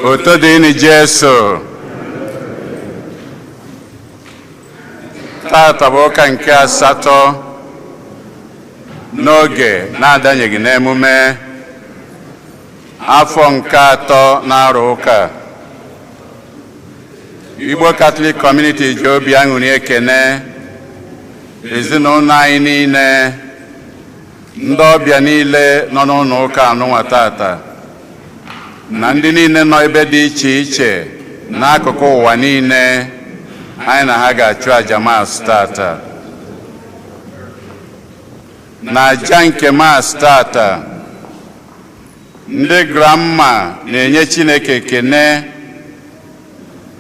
Otodini Jesu. Tata bụ ụka nke asatọ n'oge na-adanyeghị n'emume afọ nke atọ na-arụ ụka. Igbo Catholic Community ji obi aṅụrị ekene ezinụlọ anyị niile, ndị ọbịa niile nọ n'ụlọ ụka anụnwa tata, na ndị niile nọ ebe dị iche iche n'akụkụ ụwa niile anyị na ha ga-achụ aja maasị tata. Na aja nke maasị tata, ndị Gramma na-enye Chineke ekene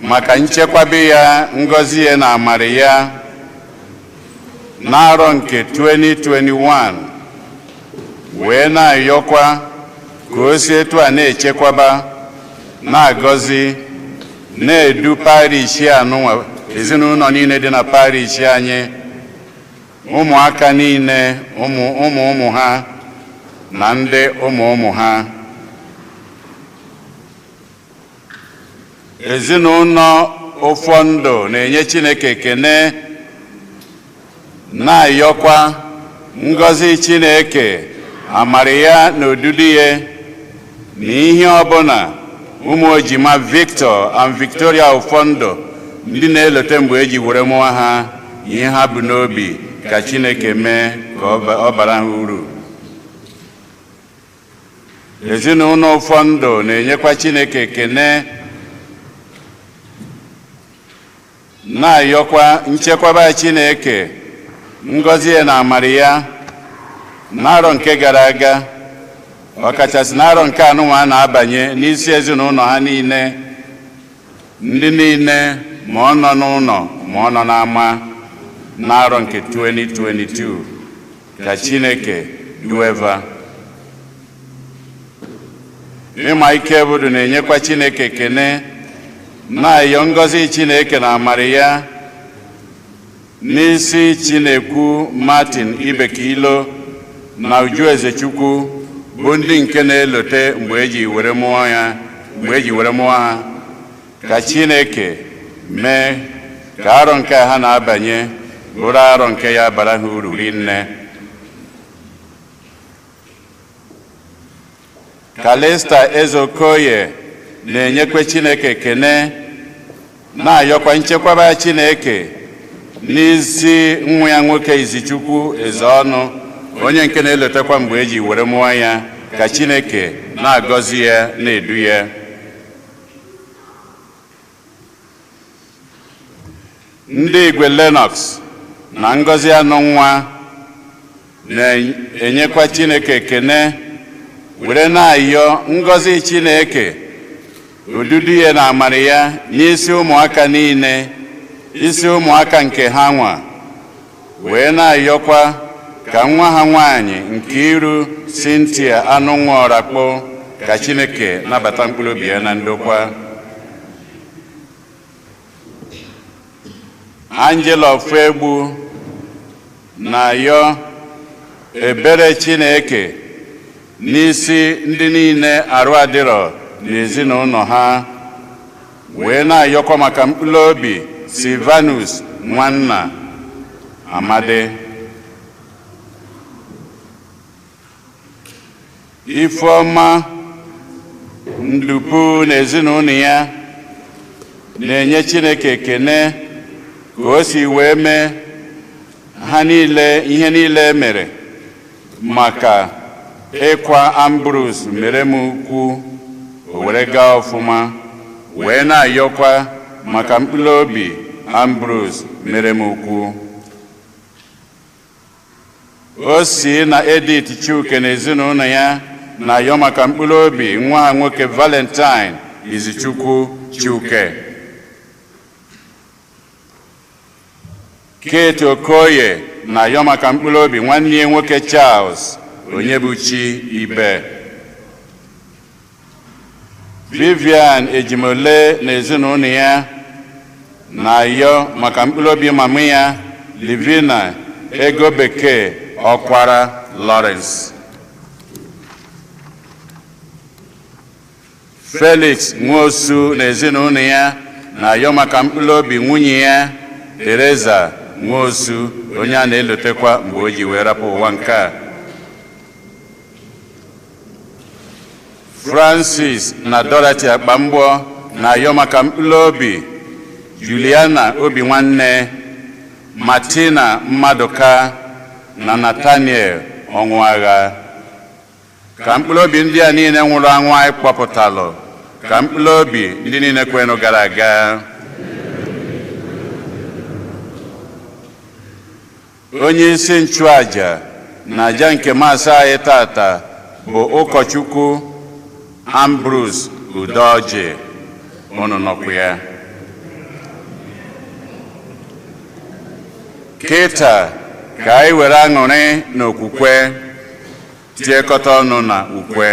maka nchekwebe ya, ngọzi ya na amara ya n'arọ nke 2021, wee na-ayọkwa ka o si etu a na-echekwaba, na-agọzi, na-edu parish anụnwa, ezinụlọ niile dị na parish anyị, ụmụaka niile, ụmụ ha na ndị ụmụ ha. Ezinụlọ ụfọdụ na-enye Chineke ekene, na-ayọkwa ngọzi Chineke, amara ya na odudu ya, na ihe ọbụla ụmụ ojima Victor and Victoria ụfọdụ ndị na-elote mgbe eji were mụọ ha, ihe ha bụ n'obi ka Chineke mee ka ọ bara ha uru. Ezinụlọ ụfọdụ na-enyekwa Chineke ekene, na-ayọkwa nchekwaba Chineke, ngọzi ya na amara ya n'arọ nke gara aga, ọkachasị n'arọ nke anụnwa na-abanye n'isi ezinụlọ ha niile, ndị niile ma ọ nọ n'ụlọ ma ọ nọ n'ama, n'arọ nke 2022 ka Chineke dueva. Ịma ike obodo na-enyekwa Chineke ekene, na-ayọ ngọzi Chineke na amara ya n'isi Chinekwu Martin Ibekilo na Uju Ezechukwu, bụ ndị nke na-elote mgbe eji were mụọ ha, ka Chineke mee ka arọ nke ha na-abanye bụrụ arọ nke ya bara ha uru rinne. Kalista Ezeokoye na-enyekwa Chineke ekene, na-ayọkwa nchekwaba Chineke n'isi nwa ya nwoke Izichukwu Ezeọnụ, onye nke na-elotekwa mgbe eji were mụọ ya, ka Chineke na-agọzi ya, na-edu ya. Ndị Igwe Lennox na ngọzi anụ nwa na-enyekwa Chineke ekene, were na-ayọ ngọzi Chineke, odudu ya na amara ya n'isi ụmụaka niile, isi ụmụaka nke ha nwa, wee na-ayọkwa ka nwa ha nwanyị nke iru Cynthia Anụnwa Ọrakpọ, ka Chineke nabata mkpụrụ obi ya na ndokwa. Angela Ofegbu na-ayọ ebere Chineke n'isi ndị niile arụ adịrọ n'ezinụlọ ha, wee na-ayọkwa maka mkpụrụ obi Silvanus Nwanna Amadi. Ifeọma Ndupu na ezinụlọ ya na-enye Chineke ekene ka o si wee mee ha niile ihe niile mere maka ịkwa Ambrose mere m ukwu o were gaa ọfụma, wee na-ayọkwa maka mkpụrụ obi Ambrose mere m ukwu. O si na Edith Chuke na ezinụlọ ya na-ayọ maka mkpụrụ obi nwa ha nwoke Valentine Izichukwu Chuke. Kate Okoye na-ayọ maka mkpụrụ obi nwanne ya nwoke Charles Onyebuchi Ibe. Vivian Ejimole na ezinụlọ ya na-ayọ maka mkpụrụ obi mama ya Livina Ego Bekee Ọkwara Lawrence. Felix Nwosu na ezinụlọ ya na-ayọ maka mkpụrụ obi nwunye ya Teresa Nwosu onye a na-elotekwa mgbe o ji wee rapụ ụwa nke a. Francis na Dorothy Akpamgbọ na-ayọ maka mkpụrụ obi Juliana Obi Nwanne, Martina Mmaduka na Nathaniel Ọnwụagha. Ka mkpụrụ obi ndị a niile nwụrụ anwụ anyị kpọpụtalụ, ka mkpụrụ obi ndị niile kwenụ gara aga. Onye isi nchụaja na aja nke maasị anyị tata bụ ụkọchukwu Ambrose Udoji, unu nọkwa ya. Kịta ka anyị were aṅụrị na okwukwe tiekọta ọnụ na ukwe.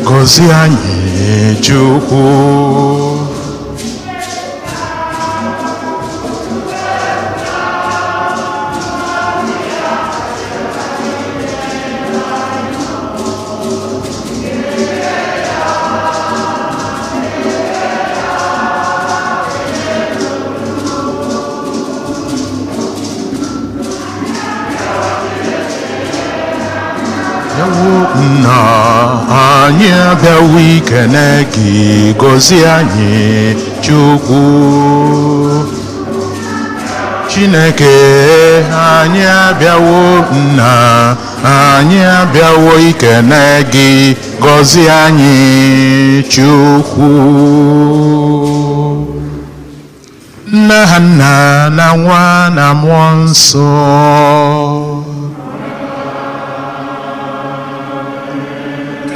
Gọzie anyị Chukwu. Nna anyị abịawo ikene gị, gọzie anyị Chukwu. Chineke anyị abịawo, nna anyị abịawo ikene gị, gọzie anyị Chukwu. Nna ha nna na nwa na mmụọ nsọ.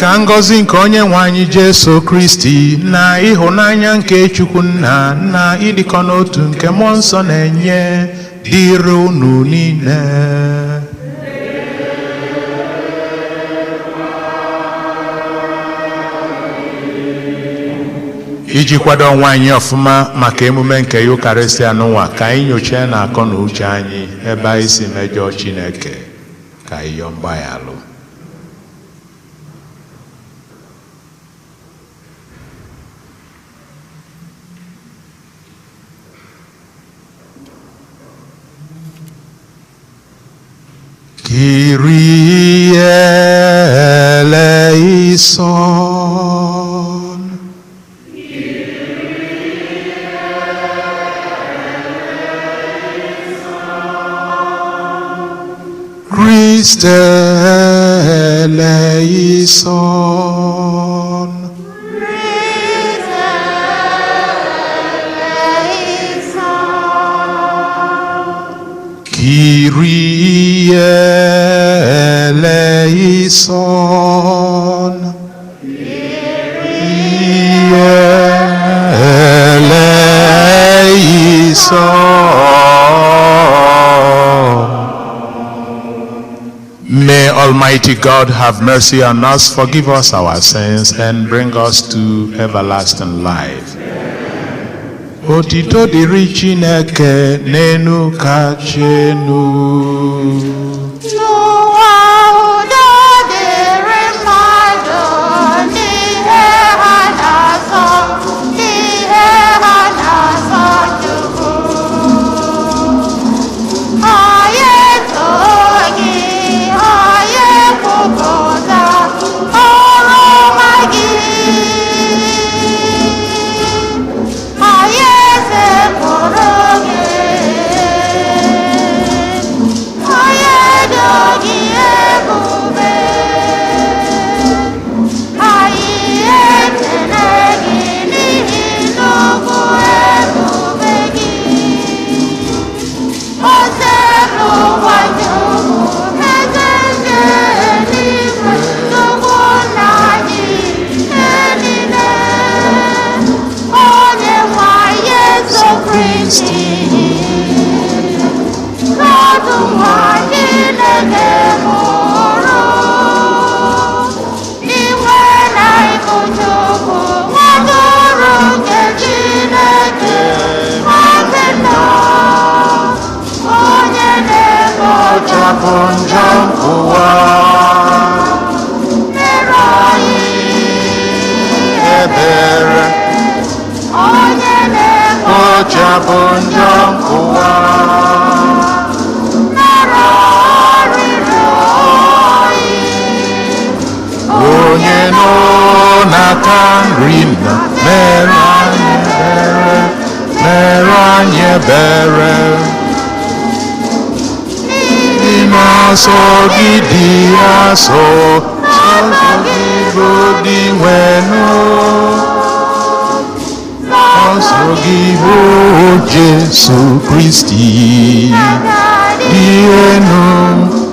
Ka ngọzi nke onye nwe anyị Jesu Kristi na ịhụnanya nke Chukwu Nna na ịdịkọ n'otu nke mmụọ nsọ na-enye dịrị unu niile. Iji kwado onwe anyị ọfụma maka emume nke Eucharistia n'ụwa, ka anyị nyochaa na akọ na uche anyị ebe anyị si mejọọ Chineke, ka anyị yọọ mgbaghara. Kyrie eleison. Christe eleison. Kyrie eleison. Kyrie eleison. May Almighty God have mercy on us, forgive us our sins, and bring us to everlasting life. Otito dịrị Chineke n'enu kacha enu. N'ụwa udo dịrị mmadụ n'ihe ha na-asọ Chukwu. Kristi. N'otu nwa Chineke mụrụ, iwe na ịbụ Chukwu, nwatụrụ nke Chineke, nwanne nna, onye na-ekpochapụ njọ ụwa. Mere anyị Ebere onye kpochapụ njọ ụwa. nara ọrịrị oyi. Onye nọ n'aka nri nna, mere anyị ebere, mere anyị ebere. Ndị na-asọ gị dị asọ, sọsọ gị bụ dị nwenụ. Sọsọ gị bụ Jesu Kristi. Dienu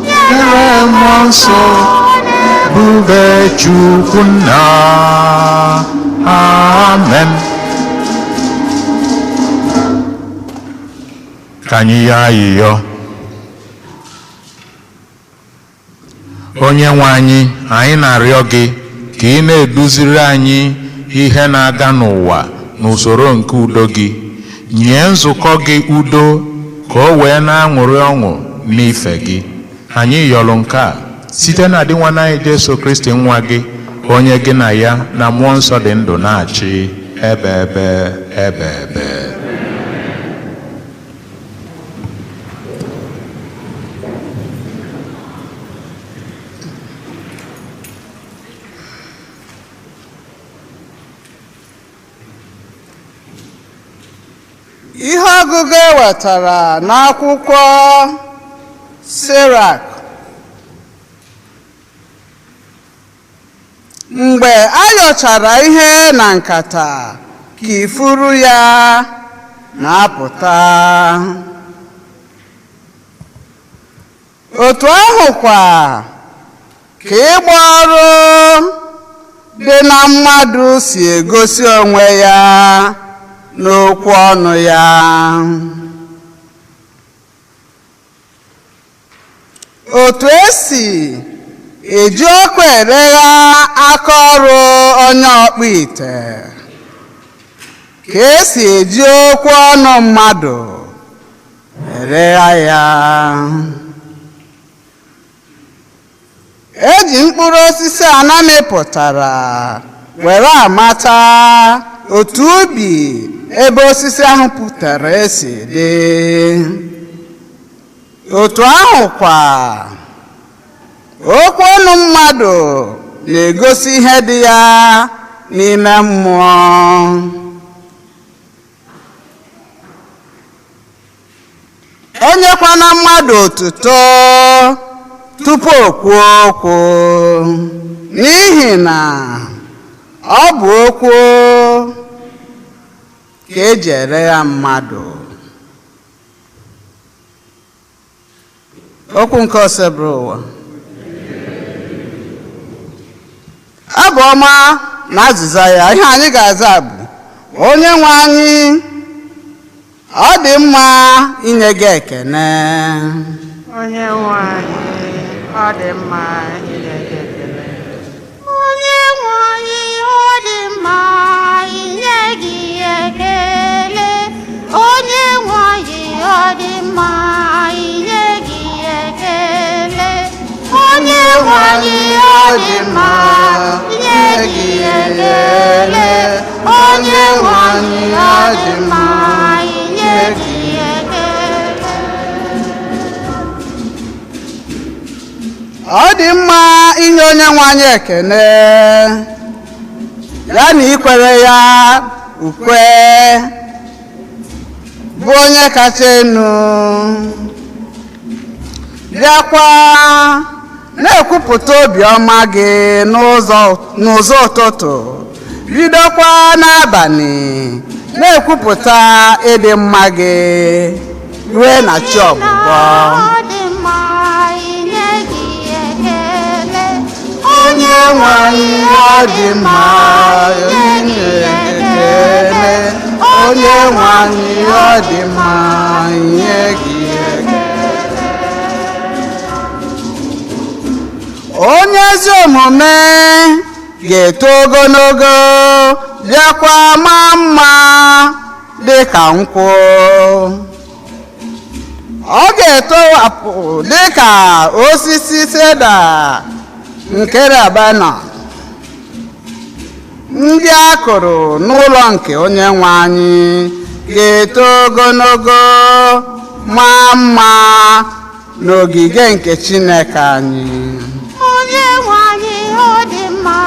nyere mmụọ nsọ, bube Chukwu nna. Amen. Ka anyị yọọ ayịyọ. Onye nwe anyị, anyị na-arịọ gị ka ị na-eduziri anyị ihe na-aga n'ụwa n'usoro nke udo gị. Nye nzukọ gị udo ka o wee na-aṅụrị ọṅụ n'ife gị. Anyị yọrọ nke a site na dị nwa anyị Jesu Kristi nwa gị, onye gị na ya na mmụọ nsọ dị ndụ na-achị ebe ebe ebe ebe. Ihe ọgụgụ ewetara n'akwụkwọ Sirak. Mgbe a yọchara ihe na nkata ka ifuru ya na-apụta. Otu ahụkwa ka ịgba ọrụ dị na mmadụ si egosi onwe ya n'okwu ọnụ ya. Otu esi eji ọkụ eregha aka ọrụ onye ọkpụ ite, ka esi eji okwu ọnụ mmadụ eregha ya. Eji mkpụrụ osisi anamịpụtara were amata otu ubi ebe osisi ahụ pụtara esi dị. Otu ahụkwa okwu ọnụ mmadụ na-egosi ihe dị ya n'ime mmụọ. Onyekwana mmadụ otuto tupu o kwuo okwu, n'ihi na ọ bụ okwu ka eji ere ya mmadụ. Okwu nke osebere ụwa. Abụ ọma na azịza ya, ihe anyị ga-aza bụ: onye nwe anyị, ọ dị mma inye gị ekene. Onye nwe anyị, ọ dị mma inye gị ekele. Onye nwe anyị, ọ dị mma inye gị ekele. Onye nwe anyị, ọ dị mma inye gị ekele. Onye nwe anyị, ọ dị mma inye gị ekele. Onye nwe anyị, ọ dị mma inye gị ekele. Ọ dị mma inye onye nwe anyị ekene, ya na ikwere ya ukwe, bụ onye kacha enu. Bịakwa na-ekwupụta obiọma gị n'ụzọ ụtụtụ, bidokwa n'abalị na-ekwupụta ịdị mma gị rue na chi ọbụbọ. Onye nwe anyị, ọ dị mma inye gị ekele. onye nwe anyị ọ dị mma inye gị ekele. Onye ezi omume ga-eto ogologo bịakwa maa mma dị ka nkwụ. Ọ ga-etowapụ dị ka osisi seda nke Lebana ndị a kụrụ n'ụlọ nke onye nwe anyị ga-eto ogologo maa mma n'ogige nke Chineke anyị. onye nwe anyị ọ dị mma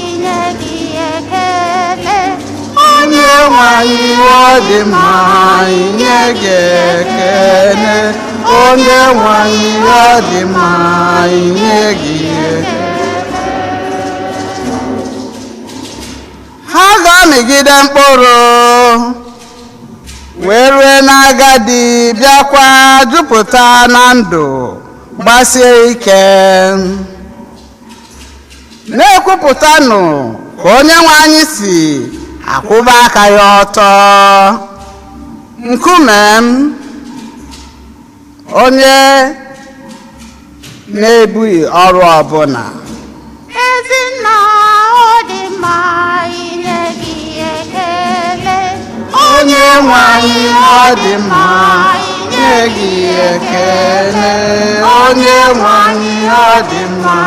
inye gị ekele. Onye nwe anyị ọ dị mma inye gị ekele. Onye nwe anyị ọ dị mma inye gị ekele. Ha ga-amịgide mkpụrụ wee rue n'agadi bịakwa jupụta na ndụ gbasie ike. Na-ekwupụtanụ ka onye nwe anyị si akwụba aka ya ọtọ. Nkume m, onye na-ebughị ọrụ ọbụla. Ezinna ọ dị mma inye gị ekele. Onye nwe anyị ọ dị mma inye gị ekele. Onye nwe anyị ọ dị mma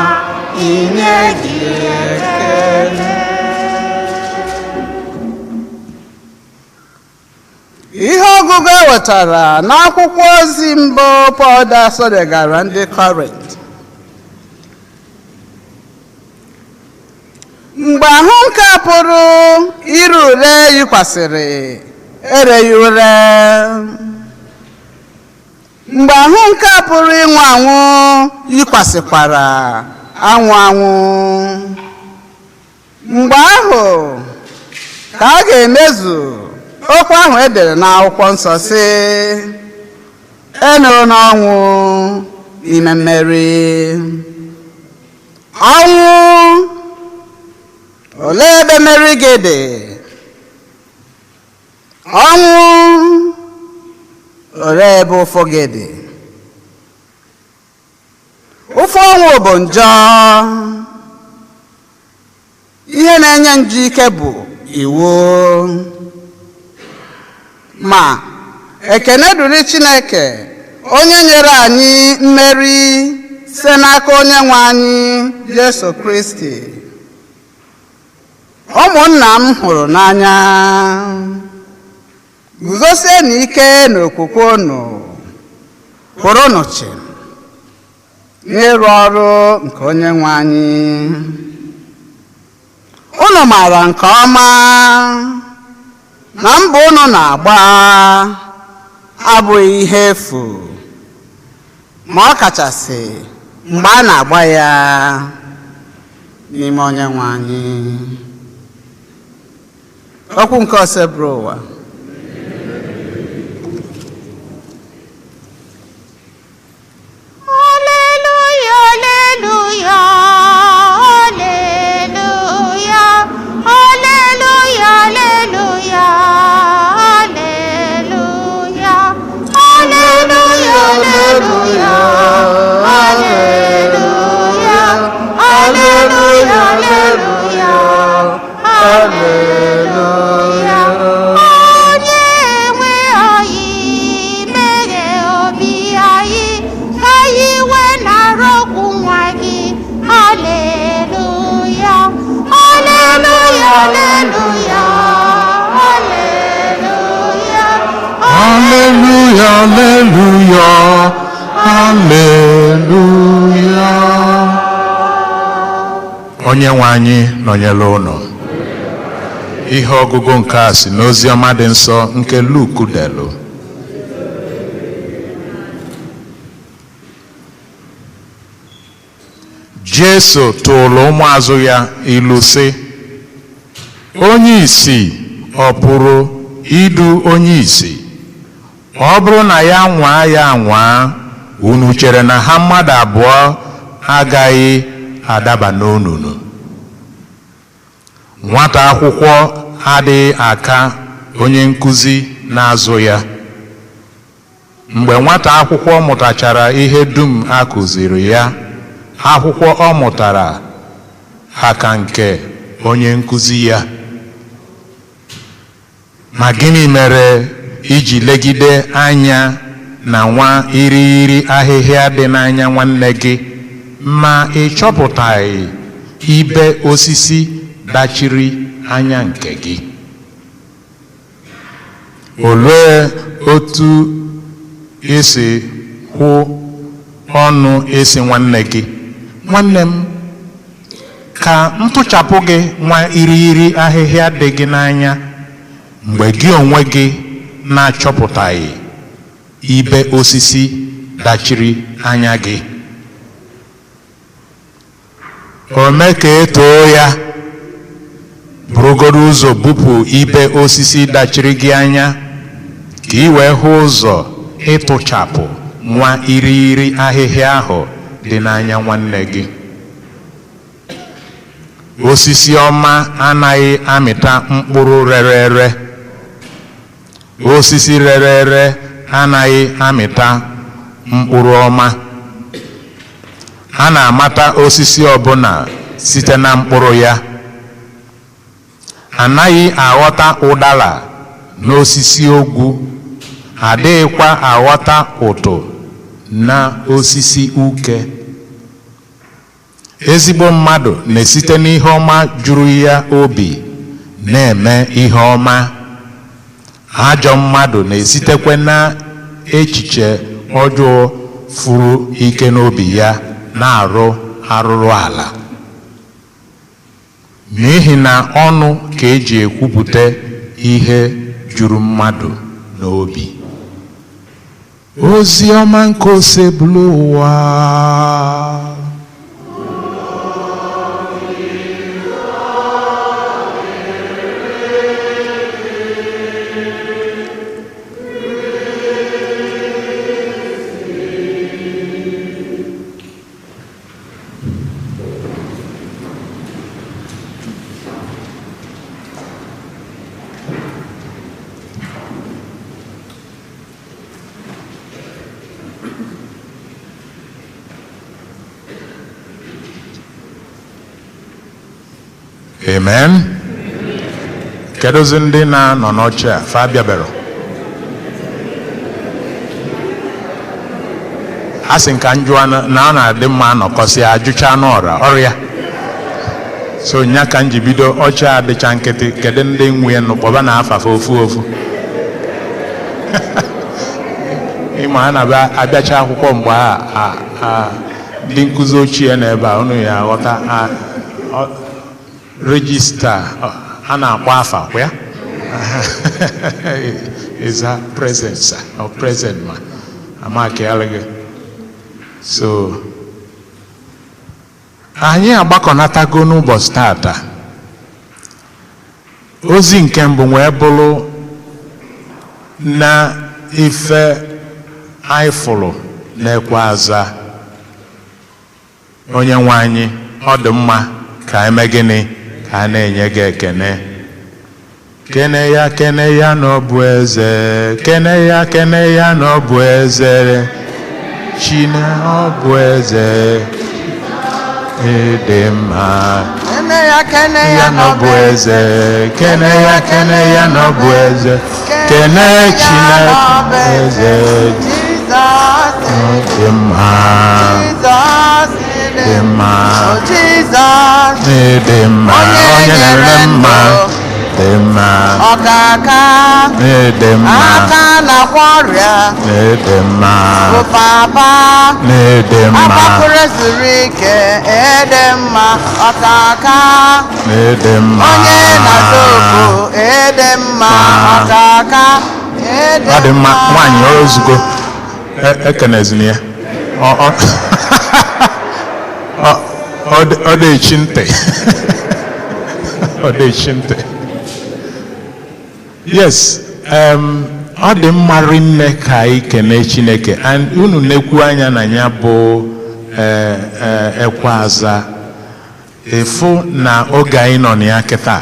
inye gị ekele. Ihe ọgụgụ ewetara n'akwụkwọ ozi mbụ Pọl degara ndị Kọrint. Mgbe ahụ nke pụrụ ire ure yikwasịrị ereghị ure. Mgbe ahụ nke pụrụ ịnwụ anwụ yikwasịkwara anwụ anwụ. Mgbe ahụ ka a ga-emezu okwu ahụ edere n'akwụkwọ nsọ sị, enụrụ n'ọnwụ n'ime mmeri. Ọnwụ, olee ebe mmeri gị dị? Ọnwụ, olee ebe ụfụ gị dị? Ụfụ ọnwụ bụ njọ. Ihe na-enye njọ ike bụ iwu. Ma ekene dịrị Chineke onye nyere anyị mmeri site n'aka onye nwe anyị Jesu Kristi. Ụmụnna m hụrụ n'anya, guzosie n'ike n'okwukwe unu, kwụrụnụ chịm n'ịrụ ọrụ nke onye nwe anyị. Unu maara nke ọma na mbọ unu na-agba abụghị ihe efu, ma ọ kachasị mgbe a na-agba ya n'ime onye nwe anyị. Okwu nke ose bụrụ ụwa. Hallelujah, hallelujah, hallelujah, hallelujah, hallelujah, hallelujah, hallelujah, hallelujah, hallelujah, hallelujah, hallelujah. Onye nwe anyị meghe obi anyị ka anyị wee nara okwu nwa gị. Hallelujah, hallelujah, hallelujah, hallelujah, Hallelujah, hallelujah, hallelujah. Onye nwe anyị nọnyere unu. Ihe ọgụgụ nke a si n'ozi ọma dị nsọ nke Luke delu. Jesu tụrụ ụmụazụ ya ilu sị, onye ìsì ọ pụrụ idu onye ìsì? Ọ bụrụ na ya nwaa ya anwaa, unu chere na ha mmadụ abụọ agaghị adaba n'onunu? Nwata akwụkwọ adịghị aka onye nkụzi na-azụ ya. Mgbe nwata akwụkwọ mụtachara ihe dum a kụziri ya, akwụkwọ ọ mụtara aka nke onye nkụzi ya. Ma gịnị mere iji legide anya na nwa irighiri ahịhịa dị n'anya nwanne gị ma ị chọpụtaghị ibe osisi dachiri anya nke gị? Olee otu isi hụ ọnụ esi nwanne gị? Nwanne m, ka ntụchapụ gị nwa irighiri ahịhịa dị gị n'anya mgbe gị onwe gị na-achọpụtaghị ibe osisi dachiri anya gị. O mee ka etoo ya, burugodo ụzọ bupụ ibe osisi dachiri gị anya ka ị wee hụ ụzọ ịtụchapụ nwa irighiri ahịhịa ahụ dị n'anya nwanne gị. Osisi ọma anaghị amịta mkpụrụ rere ere. Osisi rere ere anaghị amịta mkpụrụ ọma. A na-amata osisi ọbụla site na mkpụrụ ya. Anaghị aghọta ụdara n'osisi ogwu, adịghịkwa aghọta ụtụ na osisi uke. Ezigbo mmadụ na-esite n'ihe ọma juru ya obi na-eme ihe ọma. Ajọ mmadụ na-esitekwa na echiche ọjọọ furu ike n'obi ya na-arụ arụrụ ala. N'ihi na ọnụ ka eji ekwupụta ihe juru mmadụ n'obi. Ozi ọma nke osebụlụ ụwa. Amen. Kedozi ndị na-anọ n'oche a Fabia bero. Asị nka njụa na ọ na-adị mma nọkọsị ajụcha n'ọra ọrịa. So nya ka nji bido oche a dịcha nkịtị, kedu ndị nwe nụkpọba na afafa ofu ofu. Ịma a na-abịacha akwụkwọ mgbe ndị nkụzi ochie n'ebe a unu ya aghọta regista a na-akpọ afa kwa ya. Is a presence or present man amaki alege. So anyị agbakọnatago n'ụbọchị tata. Ozi nke mbụ wee bụrụ na ife anyị fụrụ na-ekwe aza. Onye nwe anyị, ọ dị mma ka anyị mee gịnị? Ka a na-enye gị ekene. Kene ya na ọ bụ eze. Kene ya na ọ bụ eze. Chine ọ bụ eze. Ịdị mma. Kene ya na ọ bụ eze. Kene ya na ọ bụ eze. Kene Chineke eze. Ịdị mma. Ịdị mma. Ịdị mma. Onye na-eme mma. Ịdị mma. Ọkaka. Ịdị mma. Aka na-agwọ ọrịa. Ịdị mma. Papa. Ịdị mma. Agbapụrụ zuru ike. Ịdị mma. Ọkaka. Ịdị mma. Onye na-ata okwu. Ịdị mma. Ọkaka. Ịdị mma. Ọ dị mma. Nwaanyị ozugbo ekenezina ya. Ọ dị echi ntị. Ọ dị echi ntị. Yes, ọ dị mma rinne ka anyị kene Chineke. And unu na-ekwu anya na ya bụ ekwe aza. Efu na oge anyị nọ na ya kịta.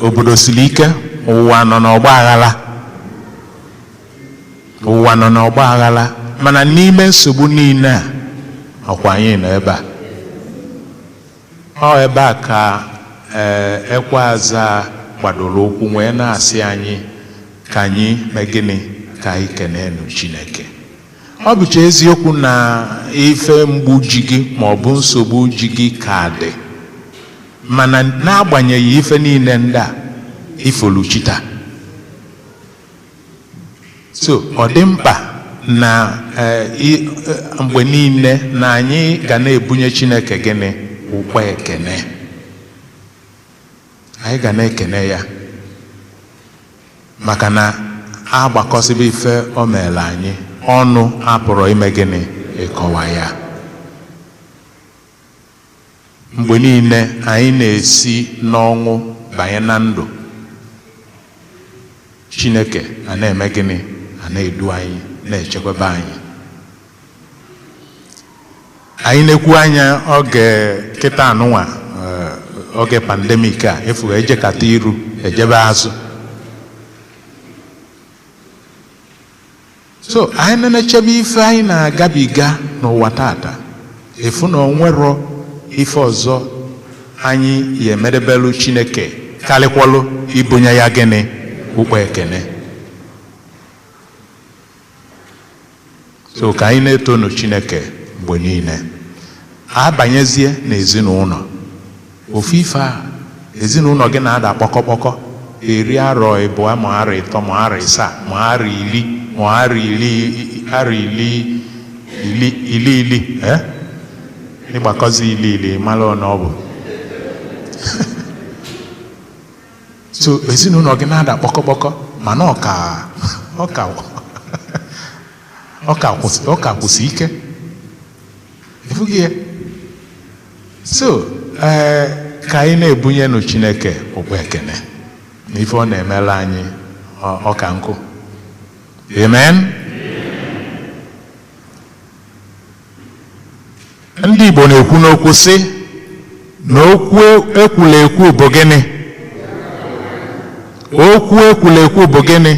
obodo siri ike, ụwa nọ n'ọgba aghara, mana n'ime nsogbu niile a ọkwa anyị nọ ebe a. Ọ ebe a ka Ekweaza gbadoro ụkwụ wee na-asị anyị ka anyị mee gịnị? Ka anyị kenenu Chineke. Ọ bụcha eziokwu na ife mgbu ji gị ma ọ bụ nsogbu ji gị ka dị, mana n'agbanyeghị ife niile ndị a ifoluchita. So ọ dị mkpa na mgbe niile na anyị ga na-ebunye Chineke gịnị? Ụkwa ekene. Anyị ga na-ekene ya maka na agbakọsịba ife o meela anyị, ọnụ apụrụ ime gịnị? Ịkọwa ya. Mgbe niile anyị na-esi n'ọnwụ banye na ndụ, Chineke a na-eme gịnị? A na-edu anyị, na-echekwaba anyị. Anyị na-ekwu anya oge kịta anụnwa, oge pandemik a, efu ejekata iru ejebe azụ. So anyị na-echebe ife anyị na-agabiga n'ụwa tata, efu na onwero ife ọzọ anyị ya emedebelu Chineke karịkwalụ ibunye ya gịnị? Ụkwa ekene. So ka anyị na-etonu Chineke mgbe niile. Abanyezie n'ezinụlọ, ofu ife a ezinụlọ gị na-ada kpọkọkpọkọ, eri arọ ịbụọ ma arọ ịtọ ma arọ ịsaa ma arọ iri ma arọ ili ịgbakọzi ili mara ọ na ọ bụ. So ezinụlọ gị na-ada kpọkọkpọkọ, mana ọ ka kwụsị ike. Efughị ya. So ka anyị na-ebunyenụ Chineke ụkwa ekene n'ife ọ na-emela anyị ọka nkụ. Amen. Ndị Igbo na-ekwu n'okwu sị na okwu ekwula ekwu bụ gịnị? Okwu ekwula ekwu bụ gịnị?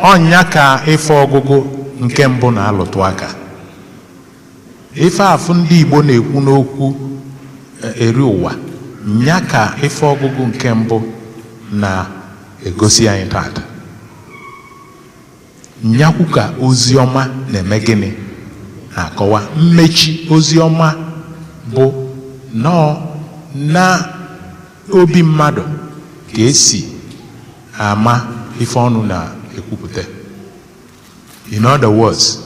Ọnya ka ife ọgụgụ nke mbụ na-alụtụ aka. Ife afụ ndị Igbo na-ekwu n'okwu eri ụwa, nya ka ife ọgụgụ nke mbụ na-egosi anyị tata. Nyakwu ka ozi ọma na-eme gịnị? Na-akọwa. Mmechi ozi ọma bụ nọọ na obi mmadụ ka esi ama ife ọnụ na-ekwupụta. In other words,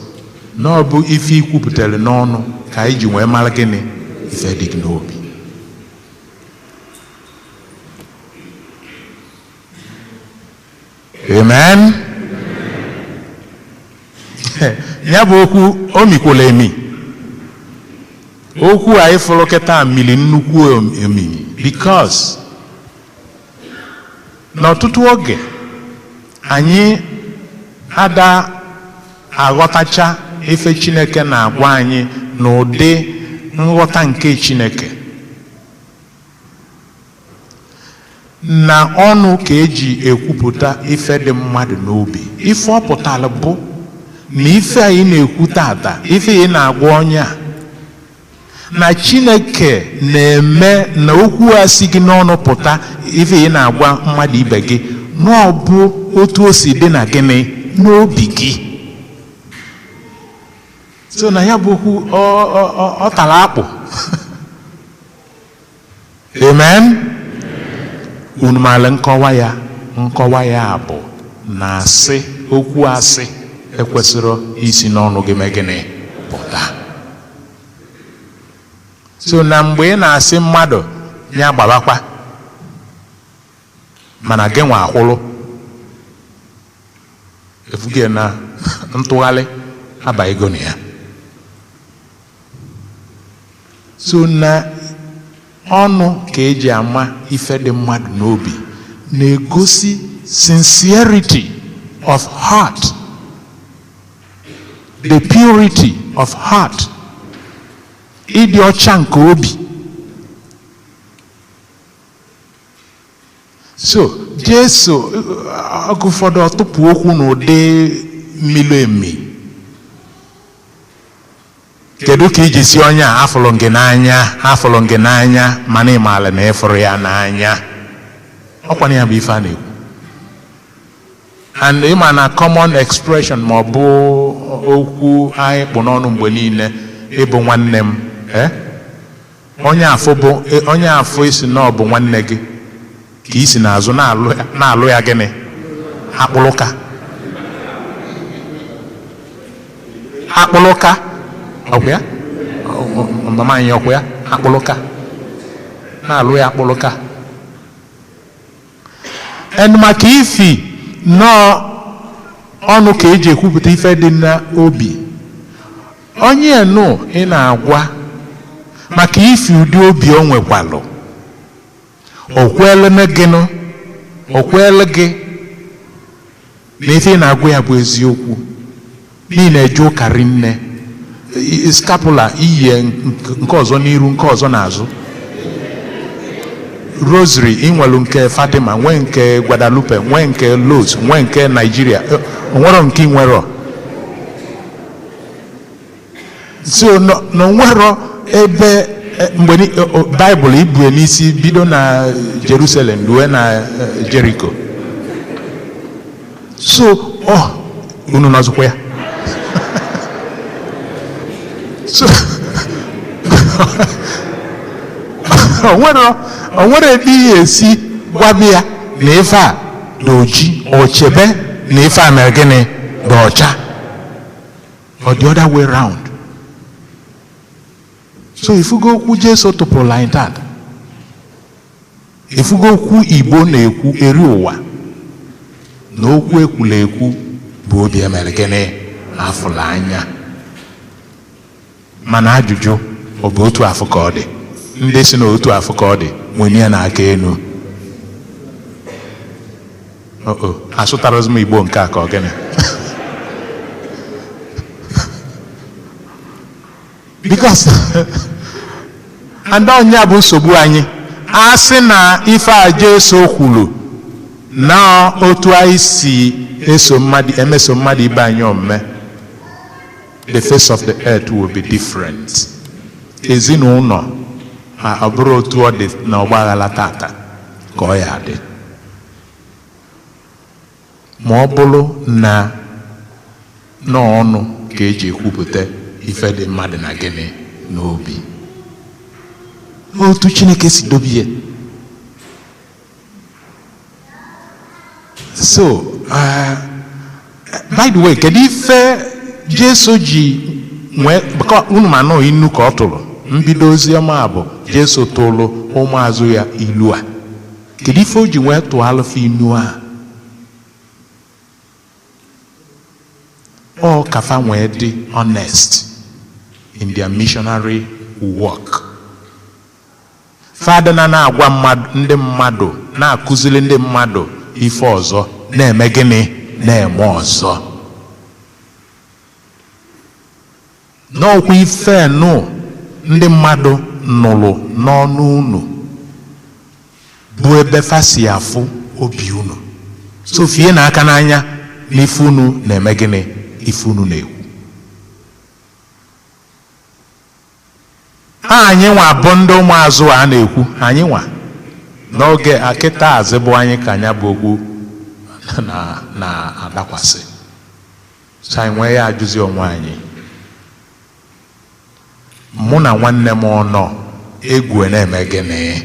na ọ bụ ife ikwupụtara n'ọnụ ka anyị ji wee mara gịnị? Ife dị gị n'obi. Amen. Ya bụ okwu o mikwala emi. Okwu anyị fụrụ kịta mili nnukwu emi, because n'ọtụtụ oge anyị ada aghọtacha ife Chineke na-agwa anyị n'ụdị nghọta nke Chineke. Na ọnụ ka eji ekwupụta ife dị mmadụ n'obi. Ife ọ pụtara bụ na ife anyị na-ekwu tata, ife anyị na-agwa onye a, na Chineke na-eme na okwu a si gị n'ọnụ pụta, ife anyị na-agwa mmadụ ibe gị, na ọ bụ otu o si dị na gịnị? N'obi gị. So na ya bụ okwu ọ tara akpụ. Amen. Unu maara nkọwa ya bụ na asị, okwu asị ekwesịrị isi n'ọnụ gị mee gịnị? Pụta. So na mgbe ị na-asị mmadụ ya gbabakwa, mana gị nwa akwụlụ, efughị na ntụgharị abaghịgo na ya. So na ọnụ ka eji ama ife dị mmadụ n'obi, na-egosi sincerity of heart, the purity of heart, ịdị ọcha nke obi. So Jesu ọgụ ụfọdụ ọtụpụ okwu n'ụdị milu emi. Kedu ka iji si onye a afụlụ gị n'anya mana ịmaala na ịfụrụ ya n'anya? Ọkwa ya bụ ife a na-ekwu. And ịma na common expression ma ọ bụ okwu anyị kpụ n'ọnụ mgbe niile ịbụ nwanne m, onye afọ isi na ọ bụ nwanne gị ka isi n'azụ na-alụ ya gịnị? Akpụlụka. Ọkwa ya? Mama anyị ọkwa ya? Akpụlụka. Na-alụ ya akpụlụka. Maka ifi nọọ ọnụ ka eji ekwupụta ife dị n'obi. Onye nụ ị na-agwa maka ifi ụdị obi o nwekwalụ. O kwele gị na ife ị na-agwa ya bụ eziokwu. N'ihi na eje ụka rinne. Scapula iyi nke ọzọ n'iru nke ọzọ n'azụ. Rosary inwelu nke Fatima, nwee nke Guadalupe, nwee nke Lourdes, nwee nke Nigeria. Onwero nke nwero. So no nwero ebe mgbe Bible ibue n'isi bido na Jerusalem ruo na Jericho. So unu n'ọzụkwa ya. So onwere ebe ihe esi gwabịa na ife a dị oji ochebe na ife a mere gịnị dị ọcha, or the other way round. So ifugo okwu Jesu tụpụrụ anyị tata, ifugo okwu Igbo na-ekwu eri ụwa na okwu ekwula ekwu bụ obi emere gịnị afụla anya. Mana ajụjụ ọ bụ otu afọ ka ọ dị? Ndị si na otu afọ ka ọ dị nwere ya n'aka enu. Asụtara m Igbo nke a ka ọ gịnị? Because and onye bụ nsogbu anyị. A sị na ife a Jesu kwuru na otu anyị si emeso mmadụ ibe anyị omume, the face of the earth will be different. Ezinụlọ ọ bụrụ otu ọ dị na ọgbaghara tata ka ọ ya dị. Ma ọ bụrụ na n'ọnụ ka eji ekwupụta ife dị mmadụ na gịnị n'obi, otu Chineke si dobie. So by the way, kedu ife Jesu ji nwee unu ma nọ inu ka ọ tụrụ? Mbido oziọma bụ Jesu tụrụ ụmụazụ ya ilu a. Kedu ife o ji nwee tụọ alụfụ inu a? Ọ kafa nwee dị honest in their missionary work. Fada na-agwa ndị mmadụ, na-akụziri ndị mmadụ ife ọzọ, na-eme gịnị? Na-eme ọzọ. N'okwu ife nụ ndị mmadụ nụrụ n'ọnụ unu bụ ebe fa si afụ obi unu. So fie na aka n'anya n'ife unu na-eme gịnị? Ife unu na-ekwu. Anyị nwa bụ ndị ụmụazụ a na-ekwu. Anyị nwa n'oge akịta azịbụ anyị ka anya bụ okwu na-adakwasị. So anyị nwee ya ajụzi onwe anyị, mụ na nwanne m ọnọ egwu na-eme gịnị?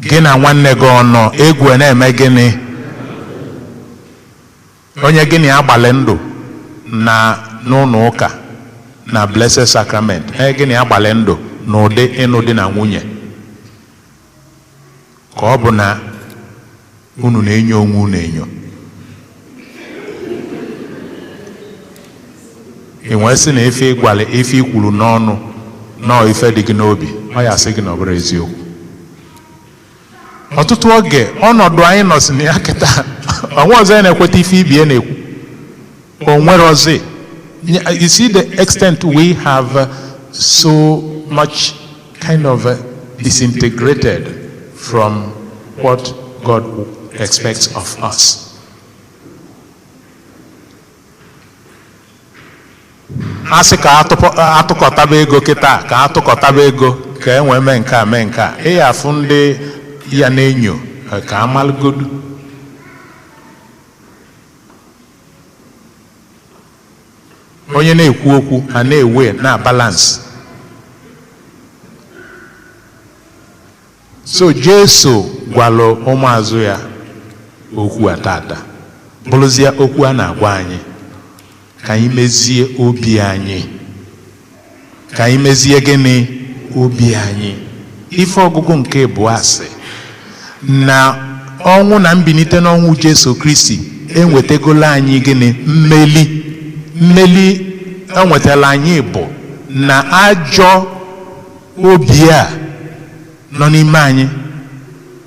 Gị na nwanne gị ọnọ egwu na-eme gịnị? Onye gịnị agbalị ndụ na n'ụlọ ụka na Blessed Sacrament, gịnị agbalị ndụ n'ụdị ịnụ di na nwunye, ka ọ bụ na unu na-enyo onwe unu enyo. ị nwee sị na ife ịgwale ife ikwuru n'ọnụ nọọ ife dị gị n'obi, ọ ya sị gị na ọ bụrụ eziokwu. Ọtụtụ oge ọnọdụ anyị nọsị na ya kịta onwe ọzọ ya na-ekweta ife ibie na-ekwu, o nwere ọzọ. You see the extent we have so much kind of disintegrated from what God expects of us. Asị ka atụkọtaba ego kịta, ka atụkọtaba ego ka e wee mee nke a mee nke a. Ị afụ ndị ya na-enyo ka amalgodu. Onye na-ekwu okwu a na-ewe na balance. So Jesu gwalụ ụmụazụ ya okwu a tata, bụrụzie okwu a na-agwa anyị ka anyị mezie obi anyị, ka anyị mezie gịnị obi anyị. Ife ọgụgụ nke bụ asị na ọnwụ na mbilite n'ọnwụ Jesu Kristi enwetegolo anyị gịnị mmeli enwetala anyị bụ na ajọ obi a nọ n'ime anyị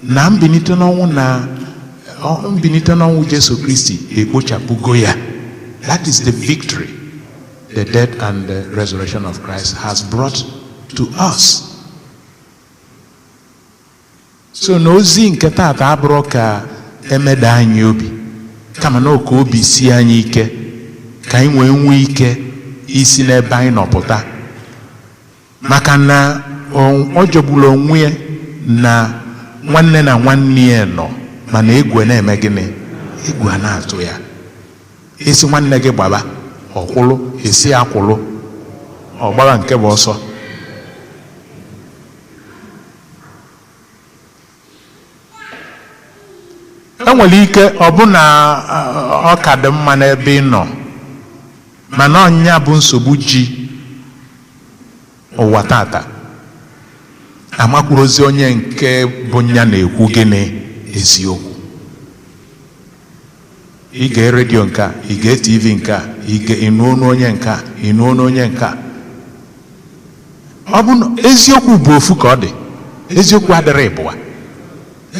na mbilite n'ọnwụ Jesu Kristi ekpochapụgo ya. That is the victory the death and the resurrection of Christ has brought to us. So n'ozi nke taata abụrụ ka emeda anyị obi, kama na ka obi si anyị ike, ka anyị nwee ike isi n'ebe anyị nọpụta. Maka na ọ jọgburu onwe ya na nwanne na nwanne ya nọ, mana egwu na-eme gịnị? Egwu a na-atụ ya. Esi nwanne gị gbaba ọkwụlụ, esi akwụlụ ọgbara nke bụ ọsọ. Enwere ike ọ bụ na ọ ka dị mma n'ebe ị nọ, mana ọnya bụ nsogbu ji ụwa tata. Amakwurozi onye nke bụ nya na-ekwu gịnị eziokwu. Ige redio nka, ige TV nka, ịnụ ọnụ onye nka, ịnụ ọnụ onye nka. Ọ bụ eziokwu bụ ofu ka ọ dị. Eziokwu adịrị ịbụa.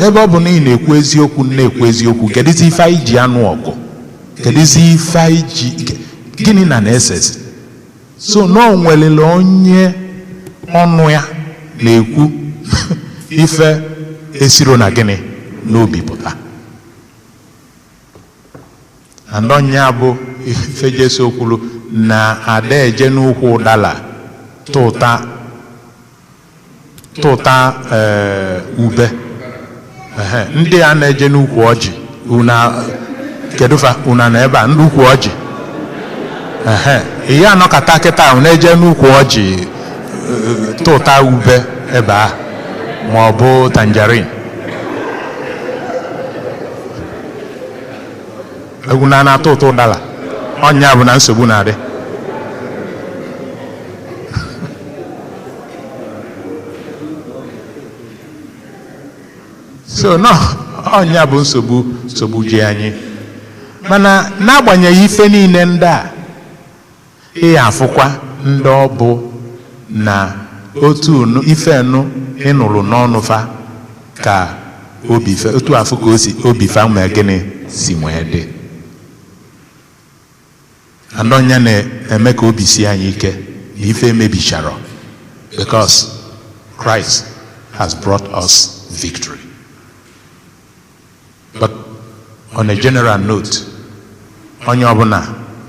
Ebe ọ bụ na ị na-ekwu eziokwu, na-ekwu eziokwu, kedụzi ife anyị ji anụ ọgụ? Kedụzi ife anyị ji gịnị na-esezi? So na o nwelele onye ọnụ ya na-ekwu ife esiro na gịnị n'obi pụta. Andọnya bụ ife Jesu kwuru na ada eje n'ukwu ụdala tụta ube. Ndị a na-eje n'ukwu ọjị, kedufa una na ebe a ndị ukwu ọjị. Ihe anọkata kịta na-eje n'ukwu ọjị tụta ube ebe a, ma ọ bụ tangerine. Egwu na-atụ ụtọ ụdala, ọnya bụ na nsogbu na-adị. So no, ọnya bụ nsogbu ji anyị. Mana n'agbanyeghị ife niile ndị a, ị afụkwa ndị ọ bụ na otu ife ịnụrụ n'ọnụ fa ka obi fe, otu afụ ka obi fa nwee gịnị si nwee dị. Andọnya na-eme ka obi si anyị ike na ife emebichara, because Christ has brought us victory. But on a general note, onye ọbụla,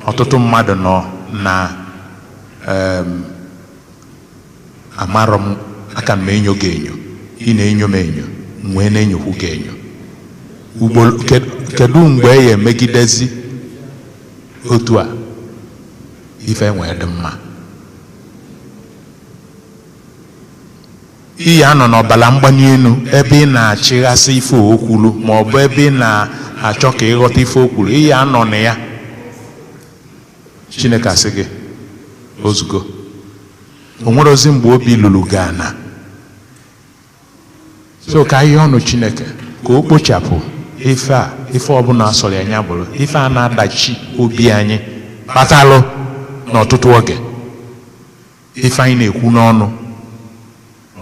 ọtụtụ mmadụ nọ na amarọ m aka m enyo gị enyo, ị na-enyo m enyo, nwee na-enyokwu gị enyo. Kedu mgbe ya emegidezi otu a ife nwee dị mma? Iyi anọ n'ọbala mgbali elu ebe ị na-achịghasị ife okwulu, ma ọ bụ ebe ị na-achọ ka ịghọta ife okwulu, iyi anọ na ya. Chineke asị gị ozugbo, o nwere ozi mgbe obi lụrụ gị ana. So ka ihe ọnụ Chineke ka o kpochapụ ife ọbụla asọrọ anya bụrụ ife a na-adachi obi anyị kpatalụ n'ọtụtụ oge. Ife anyị na-ekwu n'ọnụ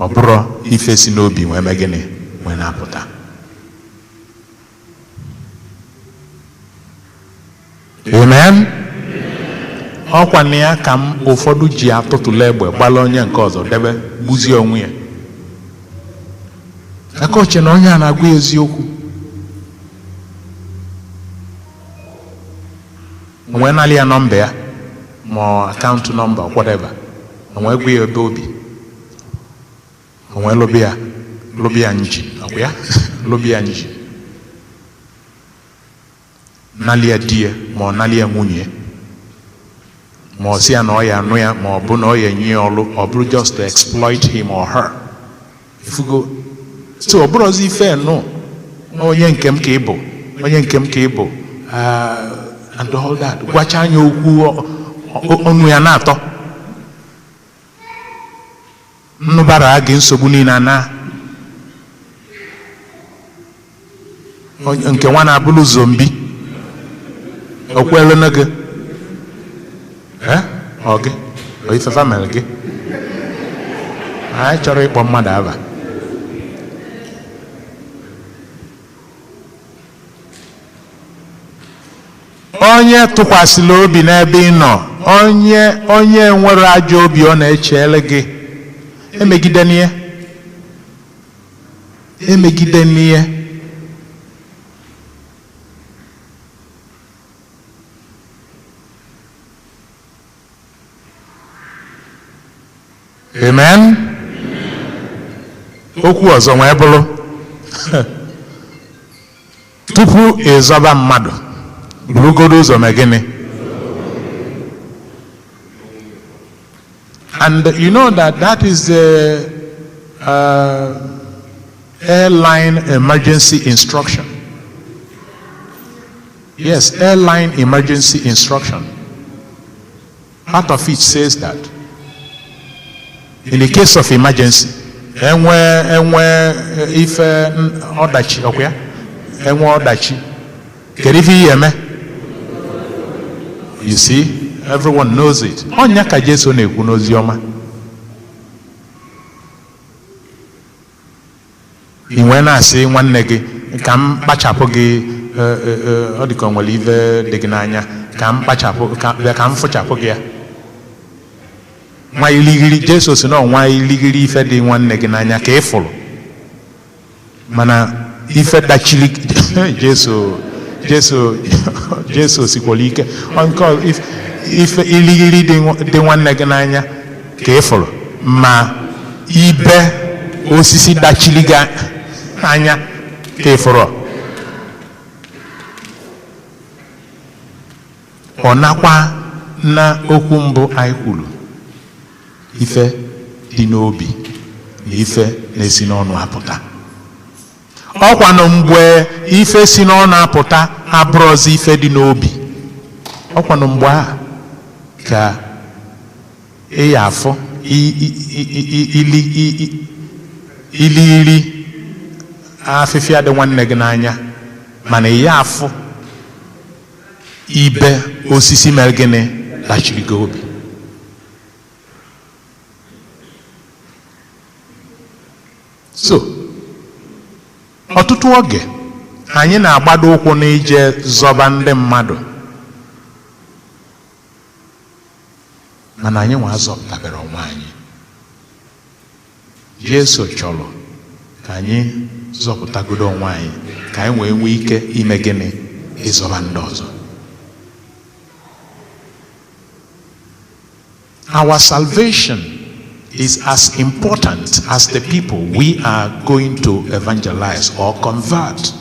ọ bụrụ ife si n'obi wee mee gịnị wee na-apụta. Amen. Ọkwa na ya ka m ụfọdụ ji atụtụla egbe gbala onye nke ọzọ debe gbuzie onwe ya. Aka oche na onye a na-agwa eziokwu onwe nali ya nọmba ya ma akaụntụ nọmba whatever, onwe gwe ya ebe obi, onwe lobi ya nji, ọkwa ya lobi ya nji, nali ya di ya ma ọ nali ya nwunye, ma ọ si ya na ọ ya anụ ya, ma ọ bụ na ọ ya enye ya ọlụ, ọ bụrụ just to exploit him or her. Ifugo, so ọ bụrụ ọzọ ife nụ onye nke m ka ị bụ, onye nke m ka ị bụ, and all that. Gwacha anya okwu ọnụ ya na-atọ, nnụbara gị nsogbu niile na nke nwa na-abụrụ zombi okwelu na gị ọ gị o ifefa mere gị. Anyị chọrọ ịkpọ mmadụ aba. Onye tụkwasịrị obi n'ebe ị nọ, onye nwere ajọ obi ọ na-echere gị, emegide n'ihe, emegide n'ihe. Amen. Okwu ọzọ wee bụrụ tupu ịzọba mmadụ burugodo ụzọ mee gịnị? And you know that is the airline emergency instruction. Yes, airline emergency instruction. Part of it says that in the case of emergency, enwe ife ọdachi ọkwa, enwe ọdachi, kedu ife ihe eme? You see, everyone knows it. Onya ka Jesu na-ekwu n'ozi ọma. Inwe na-asị nwanne gị ka m kpachapụ gị, ọ dịka nwere ife dị gị n'anya, ka m fụchapụ gị ya. Nwa iligiri, Jesu si na nwa iligiri ife dị nwanne gị n'anya ka ị fụrụ, mana ife dachiri Jesu sikwara ike ife iligiri dị nwanne gị n'anya ka ị fụrụ, ma ibe osisi dachiri gị anya ka ị fụrụ. Ọ nakwa na okwu mbụ anyị kwuru, ife dị n'obi na ife na-esi n'ọnụ apụta. Ọkwa na mgbe ife si n'ọnụ apụta abụrụzi ife dị n'obi, ọkwa na mgbe a ka ị afọ ili afịfịa dị nwanne gị n'anya, mana ị afọ ibe osisi mere gịnị dachiri gị obi. So ọtụtụ oge anyị na-agbado ụkwụ n'ije zọba ndị mmadụ, mana anyị nwa azọpụtabere onwe anyị. Jesu chọrọ ka anyị zọpụtagodo onwe anyị ka anyị wee nwee ike ime gịnị? Ịzọba ndị ọzọ. Our salvation is as important as the people we are going to evangelize or convert.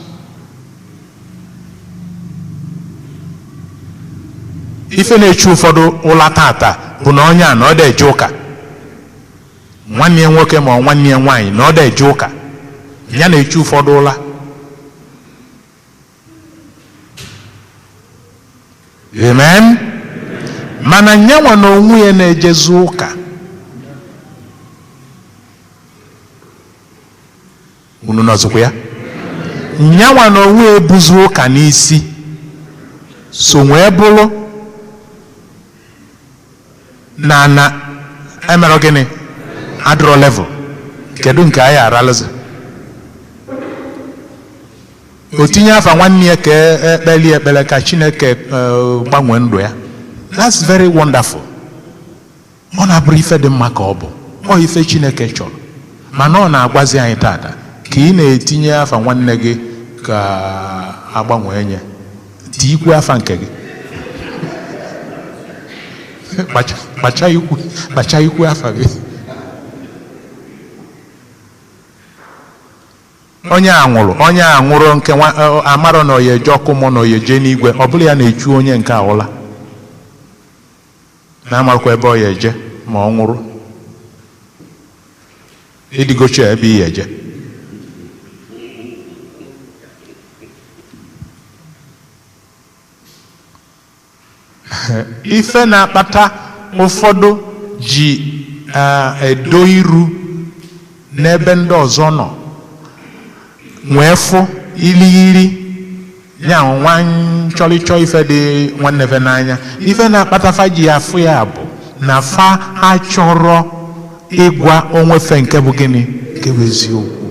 Ife na-echu ụfọdụ ụla tata bụ na onye a na ọ na-eje ụka, nwanne ya nwoke ma nwanne ya nwaanyị na ọ na-eje ụka, ya na-echu ụfọdụ ụla. Amen. Mana nyanwa na onwe ya na-ejezu ụka, unu nọzụkwa ya, nyanwa na onwe ya ebuzu ụka n'isi, so nwee bụrụ na emere gịnị? Adro level. Kedu nke anyị aralụzi? O tinye afa nwanne ya ka ekpele ka Chineke gbanwee ndụ ya. That's very wonderful. Ọ na-abụrụ ife dị mma ka ọ bụ, ọ ife Chineke chọrọ, mana ọ na-agwazi anyị tata ka ị na-etinye afa nwanne gị ka agbanwee nye, tikwe afa nke gị. kpacha ikwu afa gị. Onye a nwụrụ nke amarọ na oye eje ọkụ mụ na oye jee n'igwe, ọ bụla ya na-echu onye nke ahụla na-amarụkwa ebe ọ ya eje ma ọ nwụrụ ịdịgochi ebe ị ya eje. Ife na-akpata ụfọdụ ji edo iru n'ebe ndị ọzọ nọ nwee fụ ilighiri ya nwa nchọrịchọ ife dị nwanne fe n'anya. Ife na-akpata fa ji afụ ya bụ na fa achọrọ ịgwa onwe fe nke bụ gịnị, nke bụ eziokwu.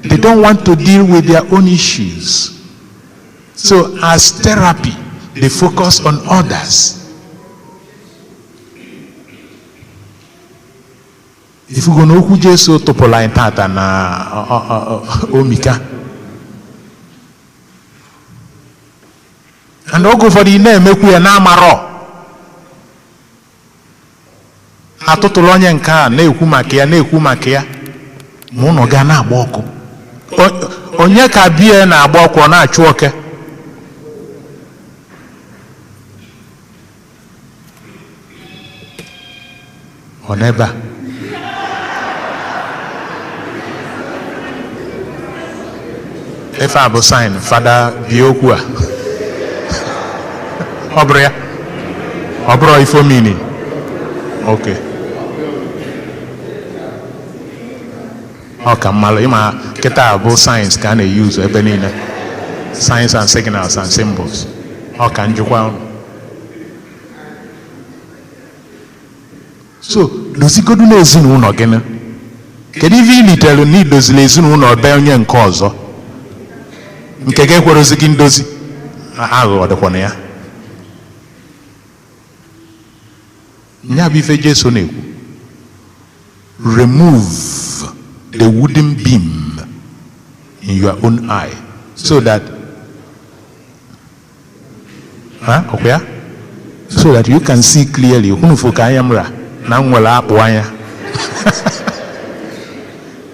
They don't want to deal with their own issues. So as therapy, they focus on others. If you go no okwu Jesu tụpụla anyị tata na omika, and oge ụfọdụ ị na-emekwu ya na-amarọ, atụtụrụ onye nke a na-ekwu maka ya ma ụnọ ga na-agba ọkụ. Onye ka biya na-agba ọkụ ọ na-achụ oke? Ọ n'ebe a ife a bụ sign fada bie okwu a ọ bụrụ ya, ọ bụrụ ifo mini. Okay, ọ ka mmalụ ịma kịta bụ science ka a na-eyuzu ebe niile, signs and signals and symbols. Ọ ka njikwa. So dozigodu n'ezinụlọ gị. Kedu ife ilitere na idozili ezinụlọ be onye nke ọzọ nke gị ekwerozi gị ndozi? Aghụghọ dịkwa na ya. Nya bụ ife Jesu na-ekwu, remove the wooden beam in your own eye so that so that you can see clearly. Hunufu ka anya mra na nwere akpụ anya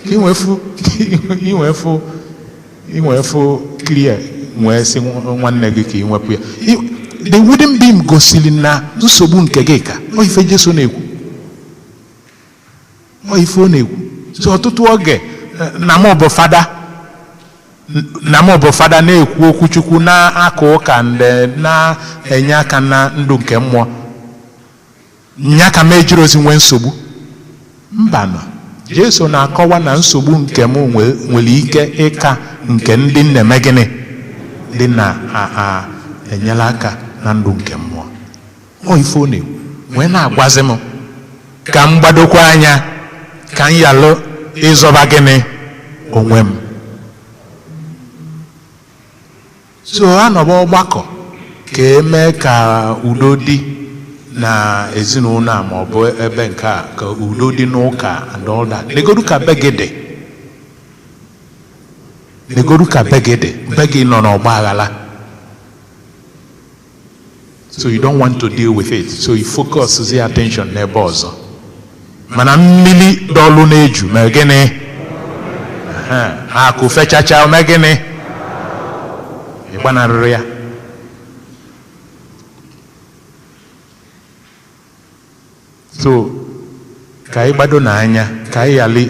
inwefu clear nwee si nwanne gị ka inwepụ ya. The wooden beam gosili na nsogbu nke gị ka ọ ife Jesu na-ekwu, ọ ife ọ na-ekwu. So ọtụtụ oge na m bụ fada na-ekwu okwu Chukwu na-aka ụka na-enye aka na ndụ nke mmụọ, nya ka m ejiri ozi nwee nsogbu. Mbanụ, Jesu na-akọwa na nsogbu nke m nwere ike ịka nke ndị na-eme gịnị, ndị na-enyela aka na ndụ nke mmụọ. Ọ ife ọ na-ekwu wee na-agwazi m ka m gbadokwa anya ka m yalụ ịzọba gịnị onwe m. So anọba ọgbakọ ka eme ka udo dị na ezinụlọ a ma ọ bụ ebe nke a, ka udo dị n'ụka and all that. Negodu ka begede begi nọ n'ọgba aghara. So you don't want to deal with it, so you focus the attention n'ebe ọzọ. Mana mmiri dọlụ na-eju ma gịnị akụ fechacha ma gịnị ịgbanarịrị ya. So ka anyị gbado n'anya ka anyị ghara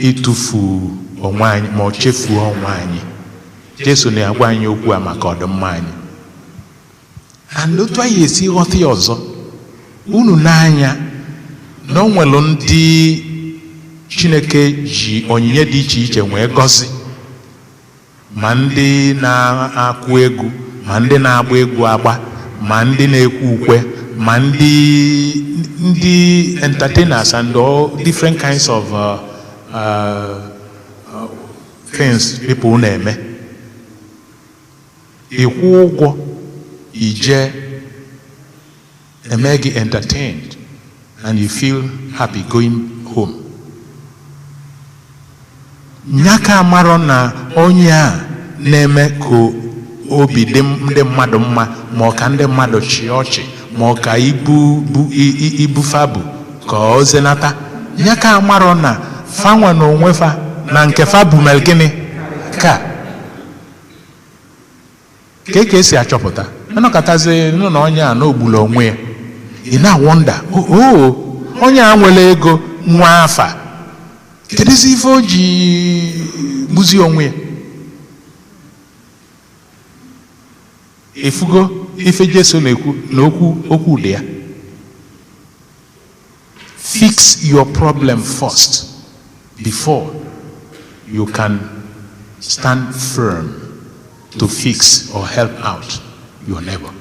ịtụfu onwe anyị ma ọ chefuo onwe anyị. Jesu na-agwa anyị okwu a maka ọdịmma anyị. And otu anyị esi ghọta ya ọzọ, unu n'anya na o nwere ndị Chineke ji onyinye dị iche iche nwee gọzi, ma ndị na-akụ egwu, ma ndị na-agba egwu agba, ma ndị na-ekwu ukwe, ma ndị entertainers and all different kinds of things people na-eme. Ịkwụ ụgwọ ije eme gị entertained and you feel happy going home. Nyaka amaro na onye a na-eme ka obi dị ndị mmadụ mma, ma ọ ka ndị mmadụ chịa ọchị, ma ọ ka ibufa bụ ka ọ zenata. Ya ka amarọ na fanwa na onwe fa na nke fa bụ mere gịnị ka esi achọpụta. Anọkọtazi na onye a na ogbula onwe ya, ị na-awọnda onye a nwere ego nwa afa, kedụzi ife o ji gbuzi onwe ya? Efugo ife Jesu na-ekwu na okwu dị ya. Fix your problem first before you can stand firm to fix or help out your neighbor.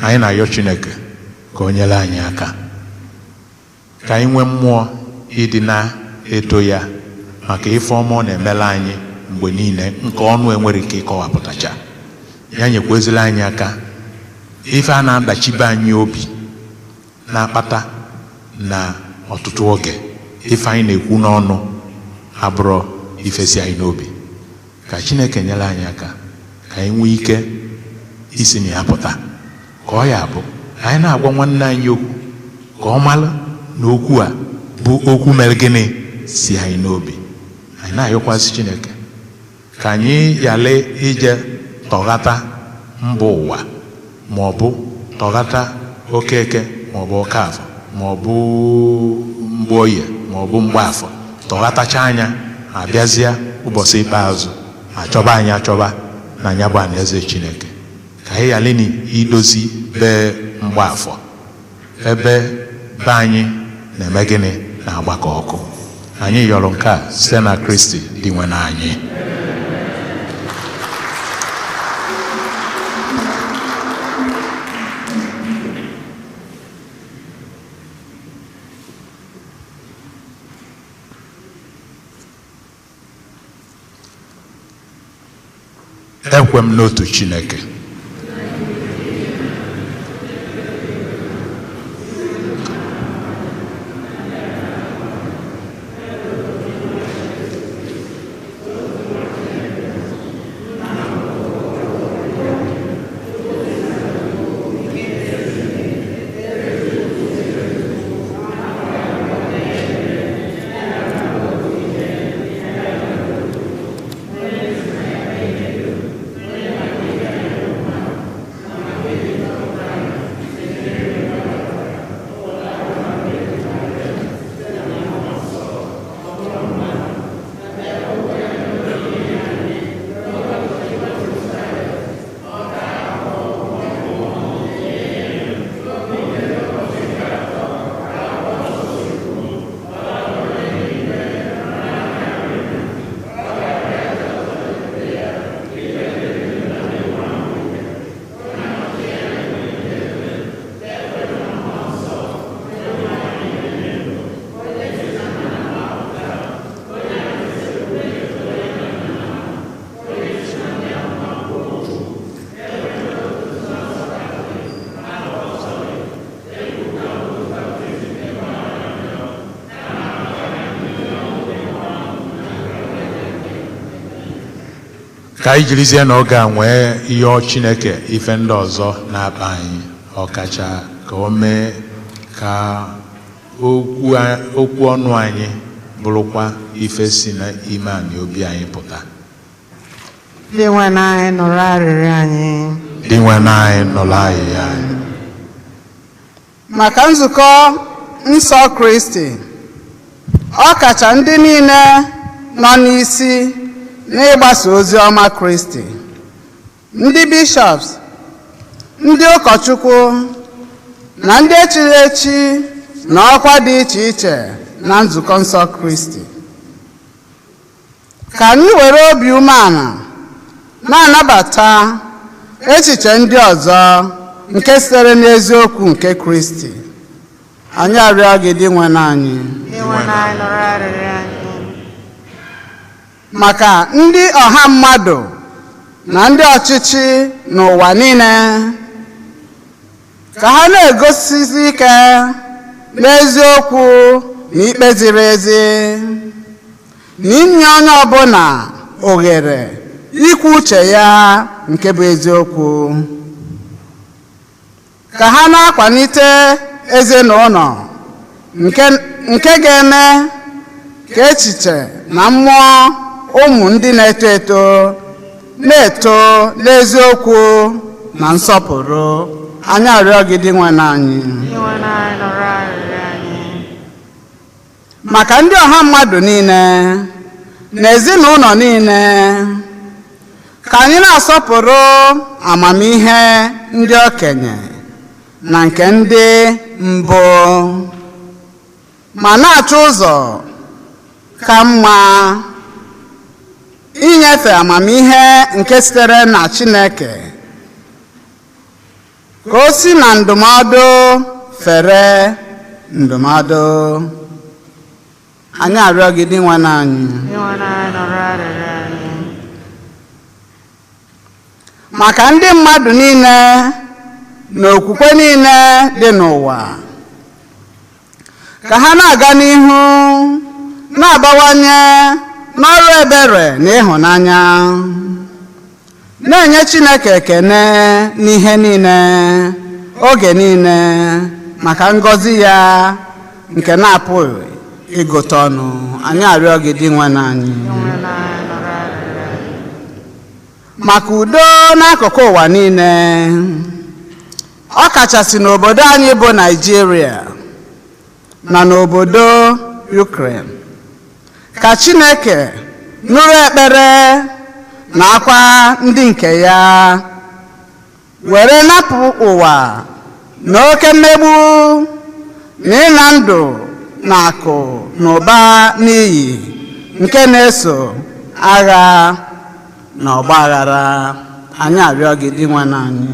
Anyị na-ayọ Chineke ka o nyere anyị aka ka anyị nwee mmụọ ịdị na-eto ya maka ife ọma ọ na-emela anyị mgbe niile nke ọnụ enwere ike ịkọwapụtacha. Ya nyekwazila anyị aka ife a na-adachibe anyị obi na-akpata na ọtụtụ oge ife anyị na-ekwu n'ọnụ abụrụ ifesi anyị n'obi. Ka Chineke nyere anyị aka ka anyị nwee ike isi na ya pụta, ka ọ ya bụ anyị na-agwa nwanne anyị okwu ka ọ mara na okwu a bụ okwu mere gịnị si anyị n'obi. Anyị na-ayọkwasị Chineke ka anyị yale ije tọghata mba ụwa, ma ọ bụ tọghata Okeke, ma ọ bụ Okafọ, ma ọ bụ Mgboye, ma ọ bụ Mgbafọ, tọghatacha anya abịazịa ụbọchị ikpeazụ achọba anyị achọba na anya bụ alaeze Chineke. Ka anyị yale idozi be Mgbafọ ebe be anyị na-eme gịnị na-agbakọ ọkụ. Anyị yọrọ nke a site na Kristi dị nwe na anyị. Ekwe m n'otu Chineke. Ka anyị jirizie n'oge a nwee ihe Chineke ife ndị ọzọ na-akpa anyị, ọkacha ka o mee ka okwu ọnụ anyị bụrụkwa ife si n'ime anyị obi anyị pụta. Dị nwe na anyị nụrụ arịrịọ anyị. Dị nwe na anyị nụrụ arịrịọ anyị. Maka nzukọ nsọ Kristi, ọkacha ndị niile nọ n'isi n'ịgbasa ozi ọma Kristi, ndị bishops, ndị ụkọchukwu na ndị echiri echi na ọkwa dị iche iche na nzukọ nsọ Kristi, ka anyị were obi umeala na-anabata echiche ndị ọzọ nke sitere n'eziokwu nke Kristi. Anyị arịọ gị dị nwe na anyị. Maka ndị ọha mmadụ na ndị ọchịchị n'ụwa niile, ka ha na-egosisi ike n'eziokwu na ikpe ziri ezi, na inye onye ọbụla ohere ikwu uche ya nke bụ eziokwu, ka ha na-akwalite ezinụlọ nke ga-eme ka echiche na mmụọ ụmụ ndị na-eto eto n'eziokwu na nsọpụrụ. Anyị arịọ gị dị nwe anyị maka ndị ọha mmadụ niile na ezinụlọ niile, ka anyị na-asọpụrụ amamihe ndị okenye na nke ndị mbụ, ma na-achọ ụzọ ka mma inyefe amamihe nke sitere na Chineke ka o si na ndụmọdụ fere ndụmọdụ. Anyị arịọ gị dị nwe anyị maka ndị mmadụ niile na okwukwe niile dị n'ụwa, ka ha na-aga n'ihu na-abawanye n'ọrụ ebere na ịhụnanya, na-enye Chineke ekene n'ihe niile oge niile maka ngọzi ya nke na-apụghị ịgụta ọnụ. Anyị arịọ gị dị nwe anyị maka udo n'akụkụ ụwa niile, ọ kachasị n'obodo anyị bụ Naịjirịa na n'obodo Ukraine. Ka Chineke nụrụ ekpere na akwa ndị nke ya, were napụ ụwa na oke mmegbu na ịna ndụ na akụ na ụba n'iyi nke na-eso agha na ọgba aghara. Anyị arịọ gị dị nwe anyị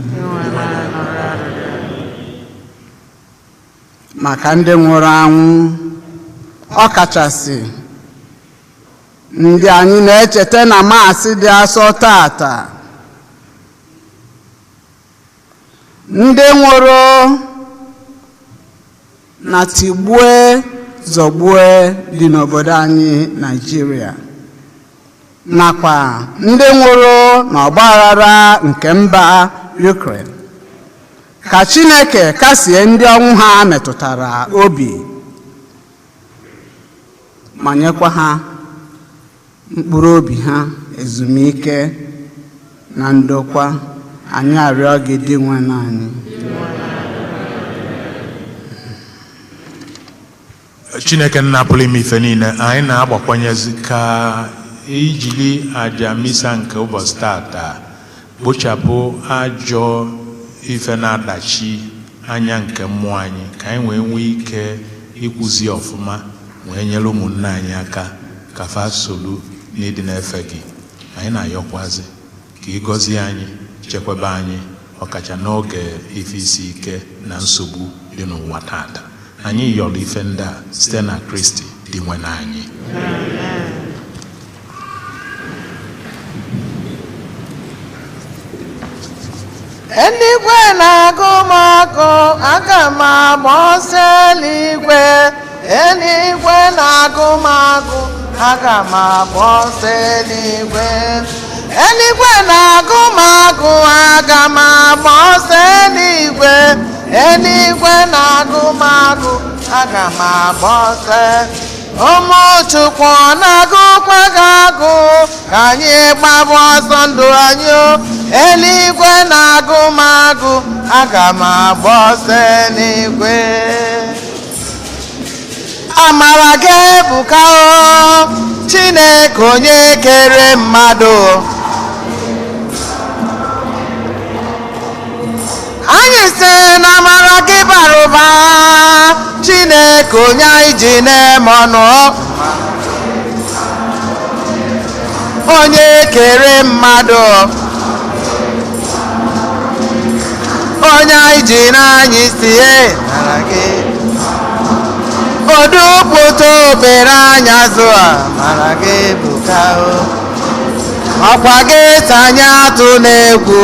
maka ndị nwụrụ anwụ, ọ kachasị ndị anyị na-echeta na Maasị dị asọ tata, ndị nwụrụ na tigbue zọgbue dị n'obodo anyị Naịjirịa, nakwa ndị nwụrụ n'ọgba aghara nke mba Ukraine. Ka Chineke kasie ndị ọnwụ ha metụtara obi, ma nyekwa ha mkpụrụ obi ha ezumike na ndokwa. Anyị arịọ gị dị nwe anyị Chineke nna pụrụ ime ife niile, anyị na-agbakwanyezi ka ijili aja misa nke ụbọchị tata kpochapụ ajọ ife na-adachi anya nke mmụọ anyị, ka anyị wee nwee ike ikwuzi ọfụma, wee nyere ụmụnne anyị aka ka fa solu n'ịdị na-efe gị. Anyị na-ayọkwazi ka ịgọzie anyị, chekwaba anyị, ọkacha n'oge ife isi ike na nsogbu dị n'ụwa tata. Anyị yọrọ ife ndị a site na Kristi dị nwe anyị. Eluigwe na-agụ m agụ, aga m agba ọsọ eluigwe. Eluigwe na-agụ m agụ, aga m agba ọsọ eluigwe. Eluigwe na-agụ m agụ, aga m agba ọsọ eluigwe. Eluigwe na-agụ m agụ, aga m agba ọsọ. Ụmụ Chukwu na-agụkwa gị agụ, ka anyị gbaba ọsọ ndụ anyị. Eluigwe na-agụ m agụ, aga m agba ọsọ eluigwe. Amara gị ebuka o Chineke onye kere mmadụ. Anyị sị na amara gị bara ụba, Chineke onye anyị ji na-eme ọnụ. Onye kere mmadụ, onye anyị ji n'anya isi nara gị. Odupụta obere anya zụ amara gị ebuka o. Ọkwa gị tanye atụ n'egwu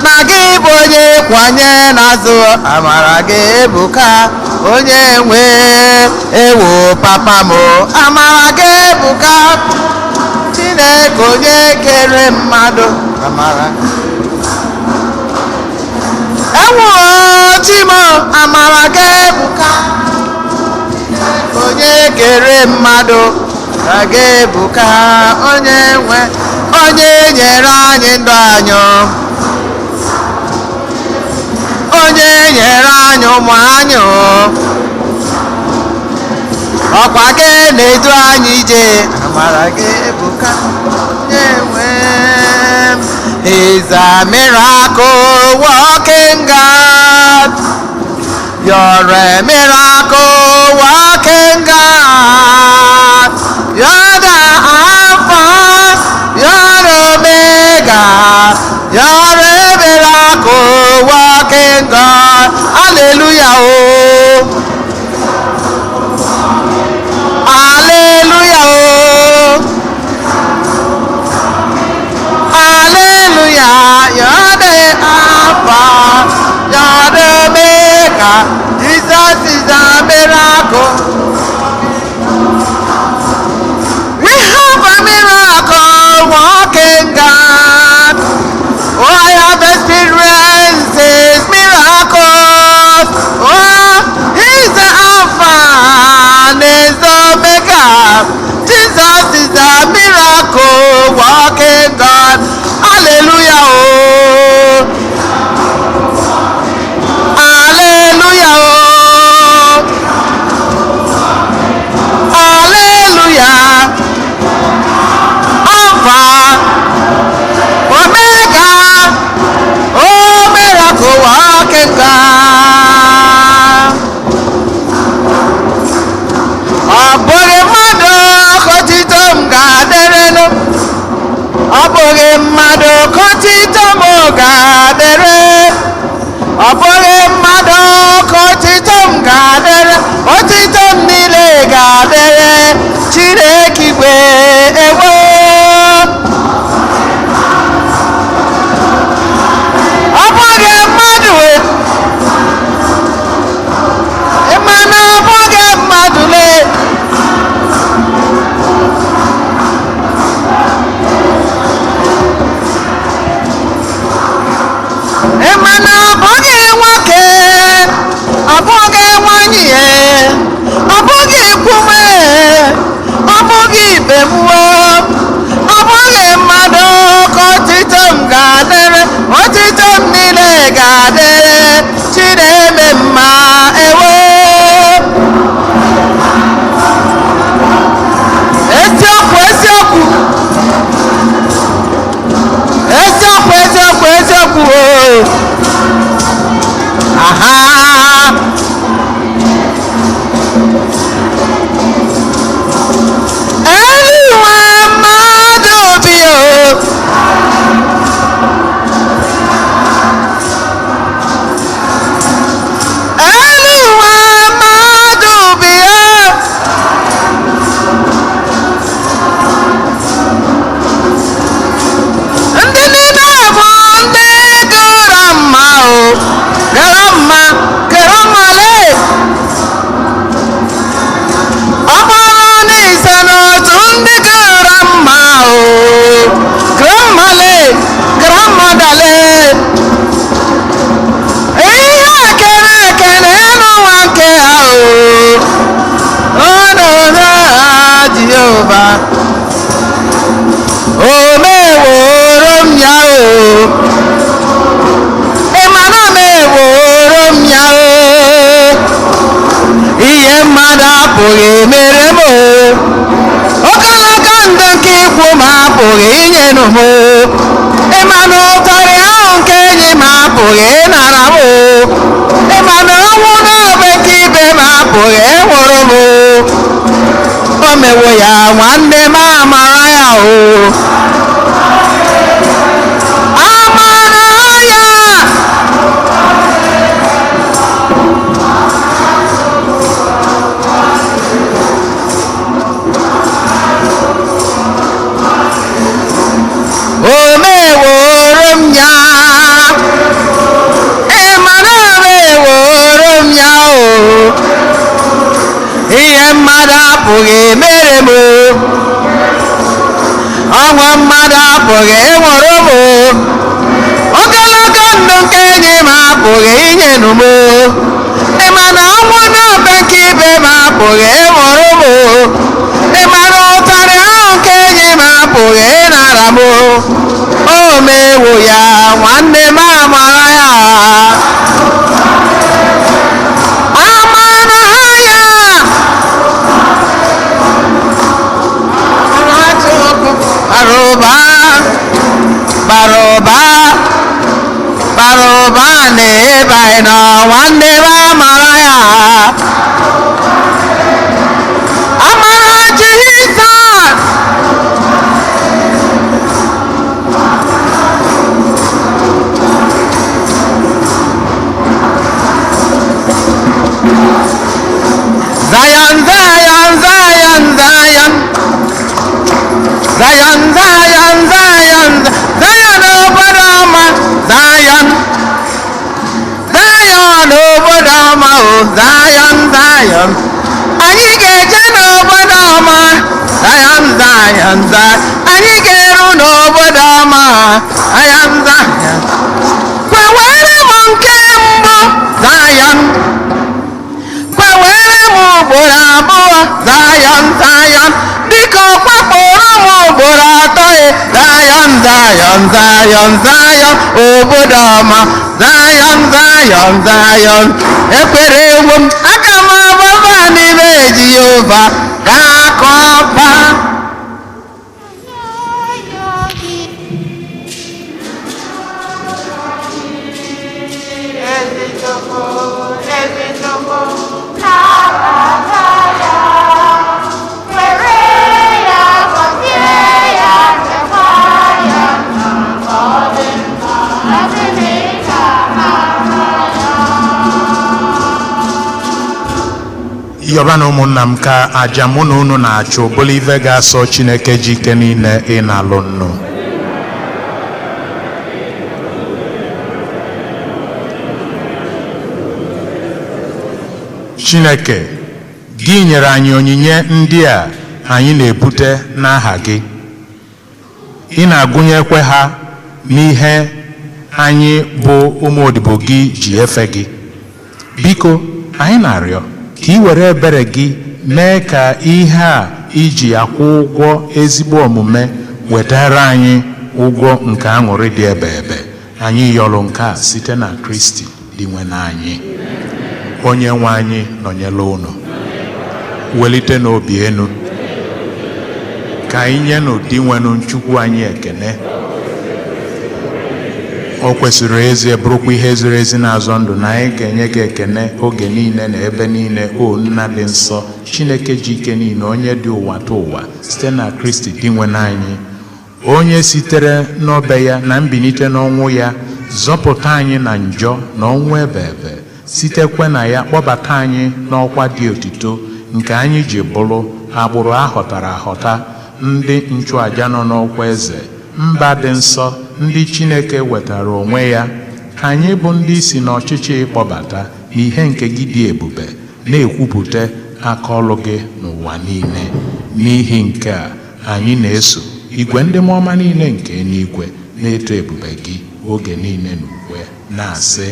na gị bụ onye kwanye n'azụ. Amara gị ebuka, onye nwe ewo papa m. Amara gị ebuka, Chineke kere mmadụ amara ewo chimo amara gị ebuka onye kere mmadụ ka gị ebuka onye nwe onye nyere anyị ndụ anyị onye nyere anyị ụmụ anyị ọkwa gị na-edu anyị ije amara gị ebuka onye nwe He's a miracle walking God. You're a miracle walking God. You're the Alpha, you're the Omega. You're a miracle walking God. Hallelujah. Oh. Hallelujah. Oh. Hallelujah. You're the Alpha, you're the Omega. Jesus is a miracle. We have a miracle walking God. Oh, I have experienced His miracles. Oh, He's the Alpha and He's the Omega. Jesus is a miracle walking God. Hallelujah. Oh. Hallelujah. Oh. Hallelujah. Alpha, Omega. Oh, miracle walking God. Ọ bụghị mmadụ kọtito m ga-adịrịnụ. Ọ bụghị mmadụ kọtito m ga-adịrị. Ọ bụghị mmadụ kọtito m ga-adịrị. Otito m niile ga-adịrị Chineke igwe ewo. Ọ bụghị mmadụ ịmana ọ bụghị mmadụ lee. Ịmana ọ bụghị nwoke, ọ bụghị nwanyị, ọ bụghị ikwu m, ọ bụghị ibe m, ọ bụghị mmadụ ka otito m ga-adịrị. Otito m niile ga-adịrị Chineke mma ewo. Eziokwu eziokwu eziokwu eziokwu eziokwu o. Aha. Eluwe mmadụ bi o. Eluwe mmadụ bi o. Ndị niile bụ ndị gara mma o. Gara mma, gara mma lee. Ọ bụrụ na ise n'otu ndị gara mma o. Gara mma lee, gara mma dalee. Ihe ekere eke n'ụwa nke ha o. Ọnọdụ ha Jehova. O meworo m ya o. Ịmana meworo m ya o. Ihe mmadụ apụghị emere m o. Ogologo ndụ nke ikwu m apụghị inyenụ m o. Ịmana ụtarị ahụ nke enyi m apụghị ịnara m o. Ịmana ọnwụ n'obe nke ibe m apụghị ịnwụrụ m o. O mewo ya nwanne m amara ya o. Amara ya. O meworo m ya. Ịmana meworo m ya o. Ihe mmadụ apụghị emere m o. ọnwa mmadụ apụghị ịnwụrụ m ogologo ndụ nke enyi m apụghị inye m ịma na ọnwụ na-ebe nke ibe m apụghị ịnwụrụ m ịma na ụtarị ahụ nke enyi m apụghị ịnara m o mewo ya nwanne m amara ya Baroba n'ebe anyị nọ nwanne m amara ya amara Jizọs Zion, Zion, Zion, Zion Zion, Zion, Zion, Zion obodo ọma Zion, Zion obodo ọma o Zion, Zion anyị ga-eje n'obodo ọma Zion, Zion, Zion anyị ga-eru n'obodo ọma Zion, Zion kwewere m nke mbụ Zion kwewere m ugboro abụọ Zion, Zion biko kwakpụrụ m ugboro atọ Zion, Zion, Zion, Zion obodo ọma Zion, Zion, Zion ekwere ewu m aka m ababa n'ime Jehova ga-akọ ọba yọba na ụmụnna m ka aja mụ na unu na-achụ bụrụ ife ga-asọ Chineke ji ike niile ị na-alụ nnụ Chineke gị nyere anyị onyinye ndị a anyị na-ebute n'aha gị ị na-agụnyekwe ha n'ihe anyị bụ ụmụodibo gị ji efe gị biko anyị na-arịọ ka ị were ebere gị mee ka ihe a iji akwụ ụgwọ ezigbo omume wetara anyị ụgwọ nke aṅụrị dị ebe ebe anyị yọrọ nke a site na Kristi dị nwe n'anyị onye nwe anyị nọnyela unu welite n'obi enu ka anyị nye n'ụdị nwenu Chukwu anyị ekene o kwesịrị ezi bụrụkwa ihe ziri ezi n'azọ ndụ na anyị ga-enye gị ekene oge niile na ebe niile o nna dị nsọ Chineke ji ike niile onye dị ụwa ta ụwa site na Kristi dị nwe n'anyị onye sitere n'obe ya na mbilite n'ọnwụ ya zọpụta anyị na njọ na ọnwụ ebe ebe sitekwe na ya kpọbata anyị n'ọkwa dị otito nke anyị ji bụrụ agbụrụ ahọtara ahọta ndị nchụaja nọ n'ọkwa eze mba dị nsọ ndị Chineke wetara onwe ya ka anyị bụ ndị si n'ọchịchị kpọbata n'ihe nke gị dị ebube na-ekwupụta aka ọlụ gị n'ụwa niile n'ihi nke a anyị na-eso igwe ndị mmụọ ọma niile nke eluigwe na-eto ebube gị oge niile n'ukwe na-asị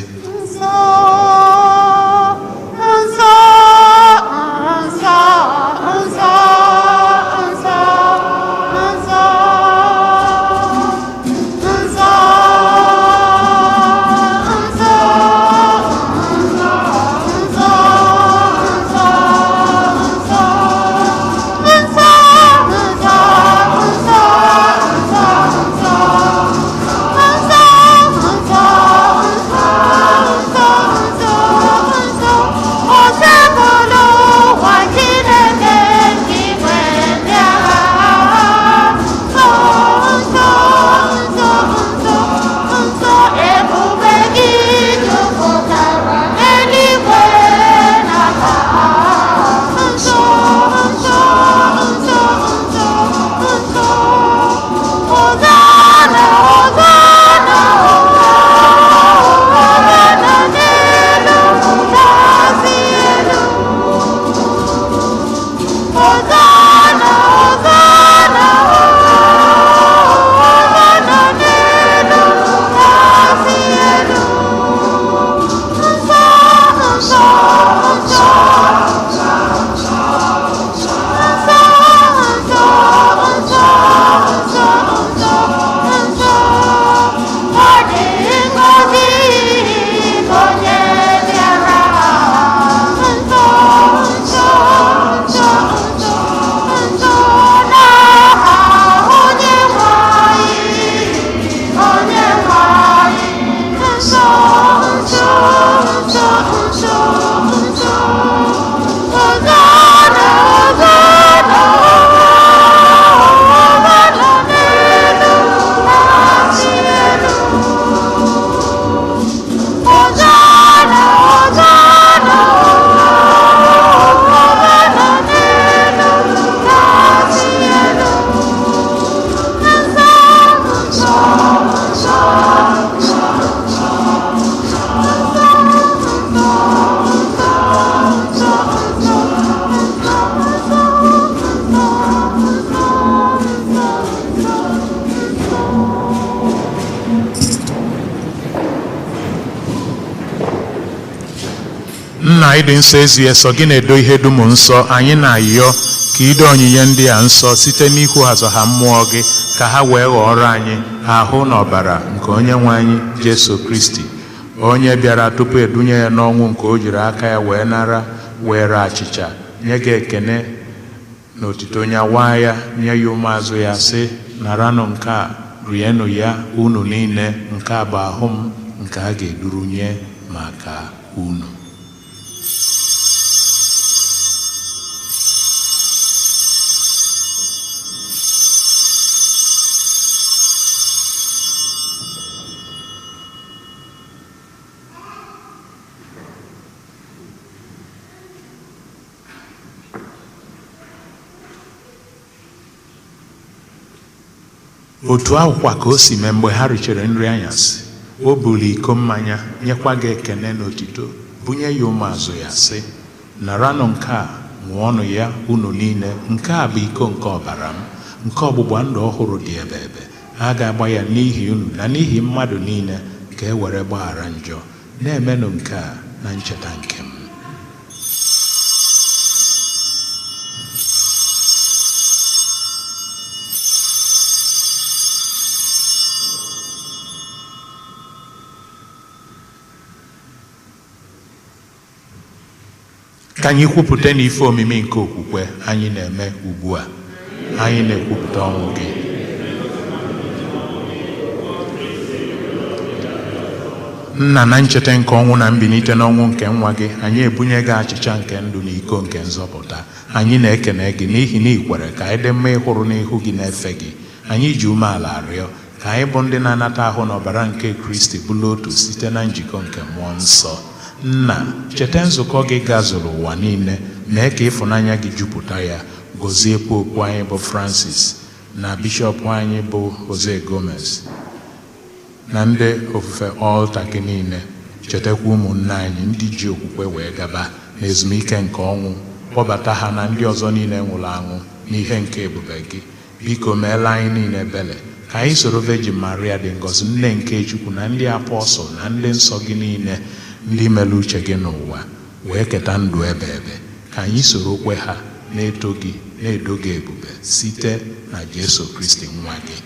nna anyị dị nsọ ezie sọ gị na-edo ihe dum nsọ, anyị na-ayọ ka ido onyinye ndị a nsọ site n'ihu azọ ha mmụọ gị ka ha wee ghọọrọ anyị ahụ na ọbara nke onye nwe anyị Jesu Kristi, onye bịara tupu edunye ya n'ọnwụ nke o jiri aka ya wee nara were achịcha nye gị ekene na otito onye waa ya nye ya ụmụazụ ya sị, naranụ nke a rienụ ya unu niile, nke a bụ ahụ m nke a ga-edurunye maka unu. Otu ahụkwa ka o si mee mgbe ha richara nri anyasị, o buru iko mmanya nyekwa gị ekene na otito bunye ya ụmụazụ ya sị, naranụ nke a ṅụọnụ ya unu niile, nke a bụ iko nke ọbara m, nke ọgbụgba ndụ ọhụrụ dị ebe ebe, a ga-agba ya n'ihi unu na n'ihi mmadụ niile ka e were gbaghara njọ. Na-emenụ nke a na ncheta nke m. Ka anyị kwupụta n'ife omimi nke okwukwe anyị na-eme ugbu a. Anyị na-ekwupụta ọnwụ gị. Nna, na ncheta nke ọnwụ na mbilite n'ọnwụ nke nwa gị, anyị ebunye gị achịcha nke ndụ na iko nke nzọpụta. Anyị na-ekene gị n'ihi na ị kwere ka anyị dị mma ịhụrụ n'ihu gị na-efe gị. Anyị ji umeala arịọ ka anyị bụ ndị na-anata ahụ na ọbara nke Kristi bụrụ otu site na njikọ nke mmụọ nsọ. Nna, cheta nzukọ gị gazuru ụwa niile, mee ka ịfụnanya gị jupụta ya. Gọzie popu anyị bụ Francis na bishọp anyị bụ Jose Gomez na ndị ofufe ọlta gị niile. Chetakwa ụmụnne anyị ndị ji okwukwe wee gaba n'ezumike nke ọnwụ, kpọbata ha na ndị ọzọ niile nwụrụ anwụ n'ihe nke ebube gị. Biko meela anyị niile ebere ka anyị soro Virgin Maria dị ngọzi, nne nke Chukwu, na ndị apọstọl na ndị nsọ gị niile ndị mere uche gị n'ụwa wee keta ndụ ebe ebe. Ka anyị soro kwe ha na-eto gị na-edo gị ebube site na Jesu Kristi nwa gị.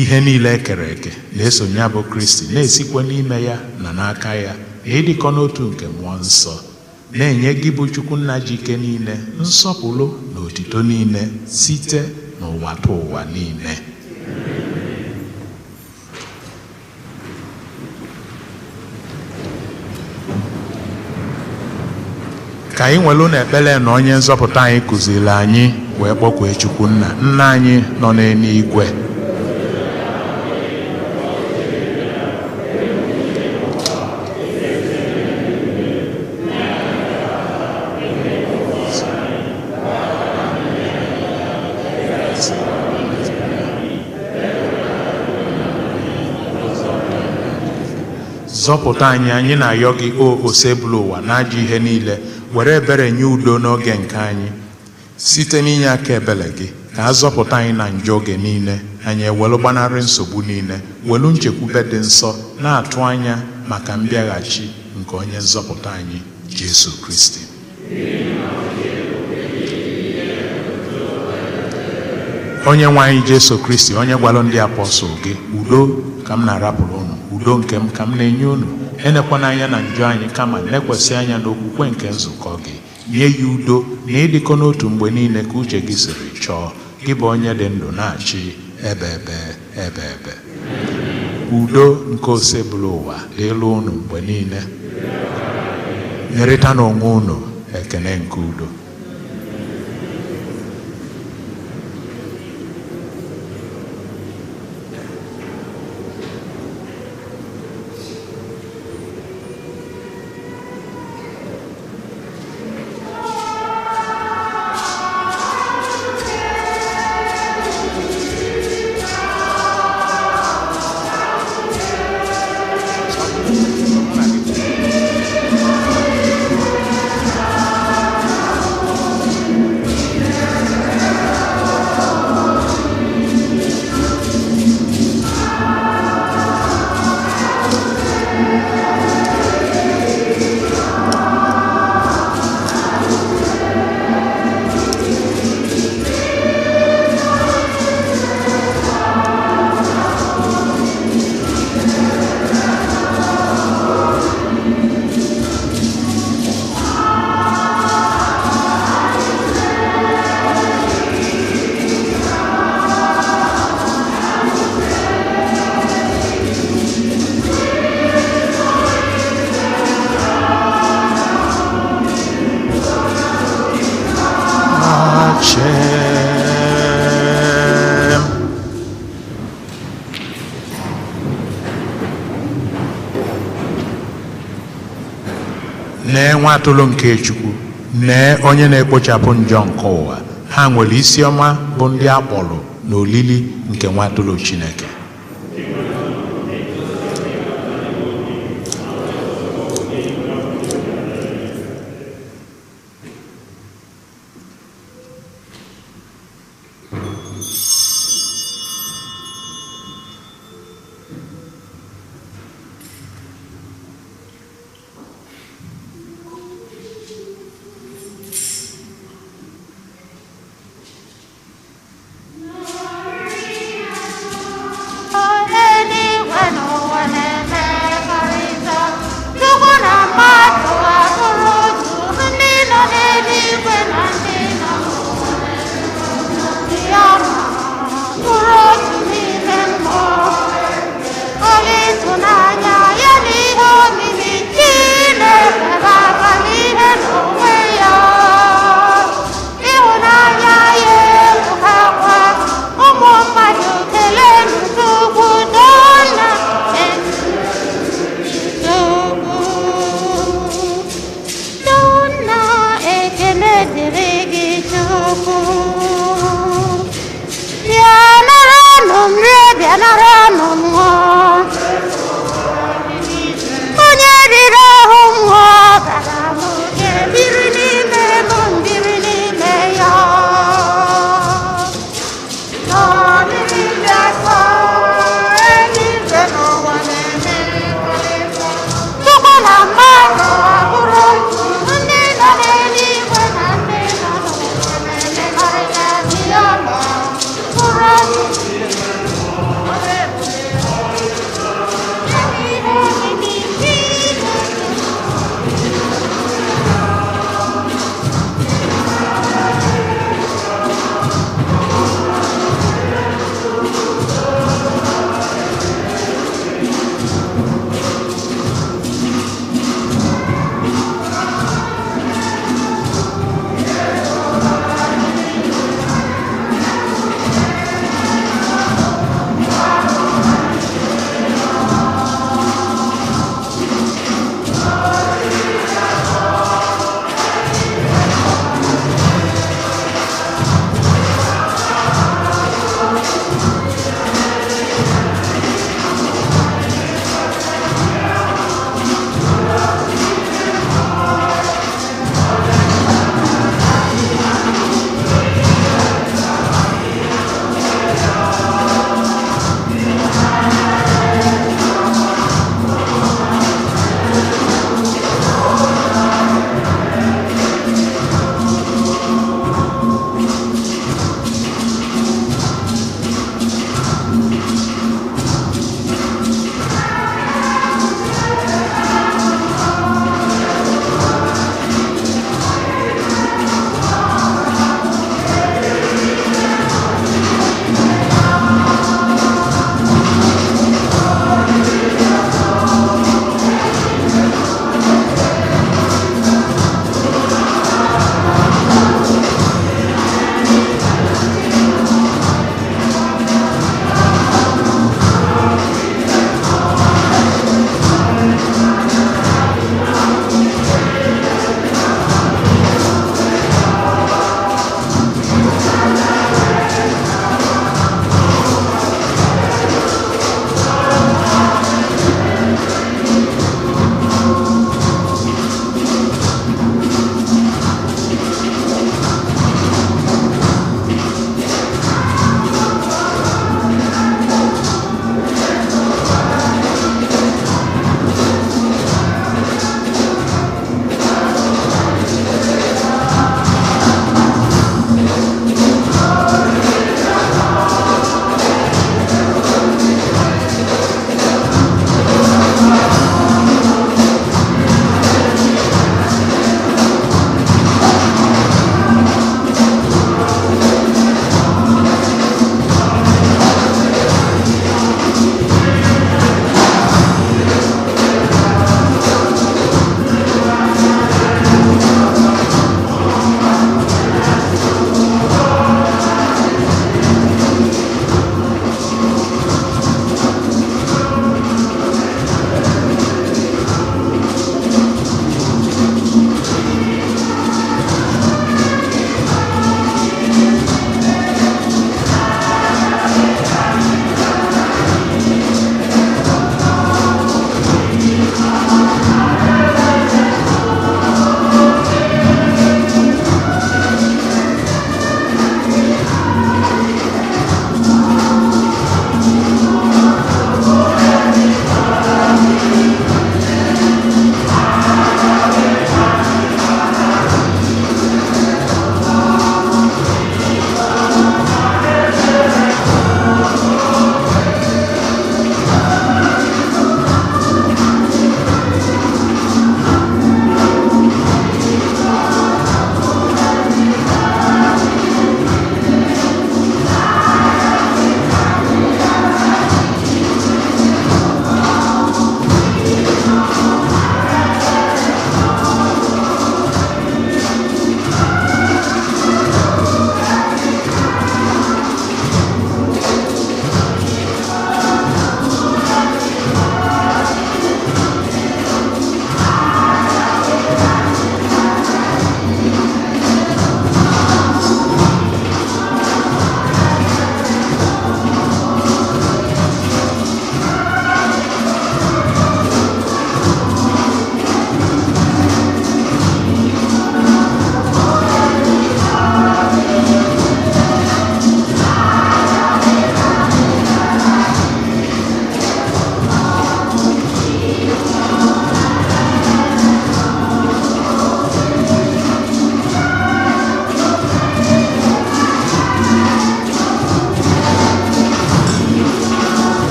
Ihe niile ekere eke na-esonye abụ Kristi, na-esikwa n'ime ya na n'aka ya, na ịdịkọ n'otu nke mmụọ nsọ, na-enye gị bụ Chukwu nna ji ike niile, nsọpụrụ na otito niile site n'ụwa ta ụwa niile. Ka anyị nwelu na ekpere na onye nzọpụta anyị kụziri anyị wee kpọkwee Chukwu nna. Nna anyị nọ n'eluigwe, zọpụta anyị, anyị na-ayọ gị o osebụlụ ụwa n'ajọ ihe niile, were ebere nye udo n'oge nke anyị site n'inye aka ebere gị, ka a zọpụta anyị na njọ oge niile, anyị ewelu gbanarị nsogbu niile, welu nchekwube dị nsọ, na-atụ anya maka mbịaghachi nke onye nzọpụta anyị Jesu Kristi. Onye nwe anyị Jesu Kristi, onye gwara ndị apọstọl gị, udo ka m na-arapụrụ unu, udo nke m ka m na-enye unu, enekwana anya na njọ anyị, kama nekwesị anya n'okwukwe nke nzukọ gị. Nye ya udo na ịdịkọ n'otu mgbe niile ka uche gị siri chọọ. Gị bụ onye dị ndụ na-achị ebe ebe ebe ebe. Udo nke osebụlụ ụwa dịlụ unu mgbe niile. Nyerịta n'onwe unu ekene nke udo. nwa atụrụ nke Chukwu, nee onye na-ekpochapụ njọ nke ụwa. Ha nwere isi ọma bụ ndị akpọrọ n'olili nke nwa atụrụ Chineke.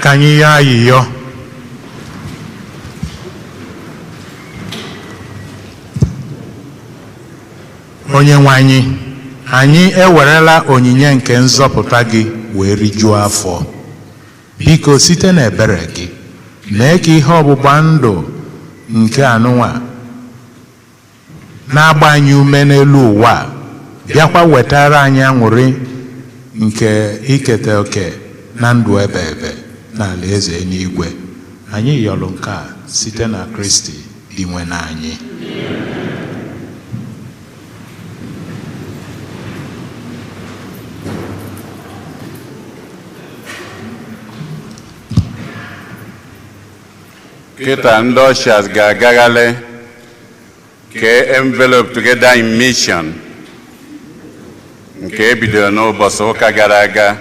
ka anyị yọọ ayịyọ. Onyenwe anyị, anyị ewerela onyinye nke nzọpụta gị wee rijuo afọ. Biko site n'ebere gị mee ka ihe ọgbụgba ndụ nke anụnwa na-agba anyị ume n'elu ụwa bịakwa wetara anyị aṅụrị nke iketa oke na ndụ ebe ebe n'ala eze n'igwe. Anyị yọrọ nke a site na Kristi dị nwe n'anyị. Kịta ndị ushers ga-agagharị kee envelope together in mission nke ebidoro n'ụbọchị ụka gara aga.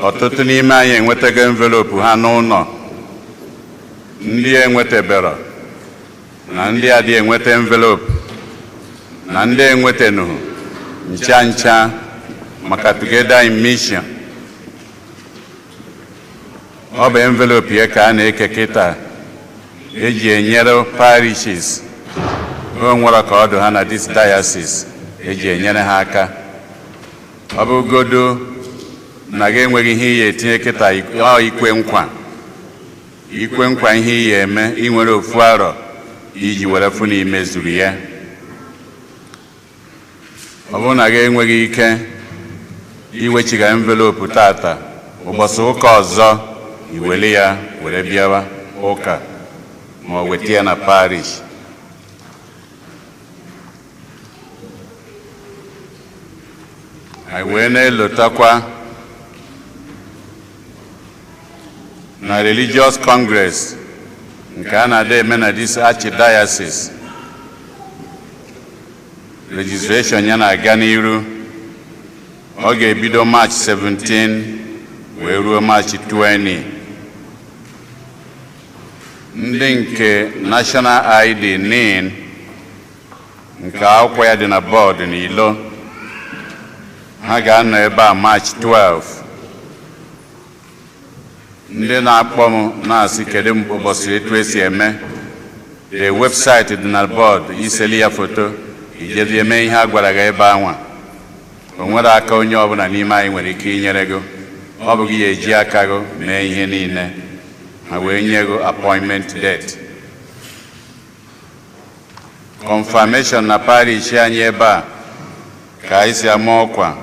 Ọtụtụ n'ime anyị enwetago envelope ha n'ụlọ, ndị enwetabero na ndị adịghị enweta envelope na ndị enwetenuhu ncha ncha maka together in mission. Ọ bụ envelope ya ka a na-eke kịta eji enyere parishes o nwere ka ọdụ ha na this diocese eji enyere ha aka. Ọ bụgodo na gị enweghị ihe iyi etinye kịta ikwe nkwa ihe iyi eme inwere ofu arọ iji were fụ na imezuru ya. Ọ bụrụ na gị enweghị ike iwechiga envelope tata, ụbọchị ụka ọzọ iwere ya were bịawa ụka ma ọ weta ya na parish. Anyị wee na-elotakwa na religious congress nke a na-ada eme na this archdiocese. Registration ya na-aga n'iru. Ọ ga-ebido March 17 wee ruo March 20. Ndị nke National ID NIN nke akwụkwọ ya dị na bọọdụ n'ilo, ha ga-anọ ebe a March 12. Ndị na-akpọ m na-asị kedu ụbọchị etu esi eme, the website dị na bọọdụ, iseli ya foto ijezi eme ihe a gwara gị ebe anwa. O nwere aka onye ọbụla n'ime anyị nwere ike inyere gị. Ọ bụ gị ya eji aka gị mee ihe niile, ha wee nye gị appointment date. Confirmation na parish anyị ebe a ka anyị si ama ọkwa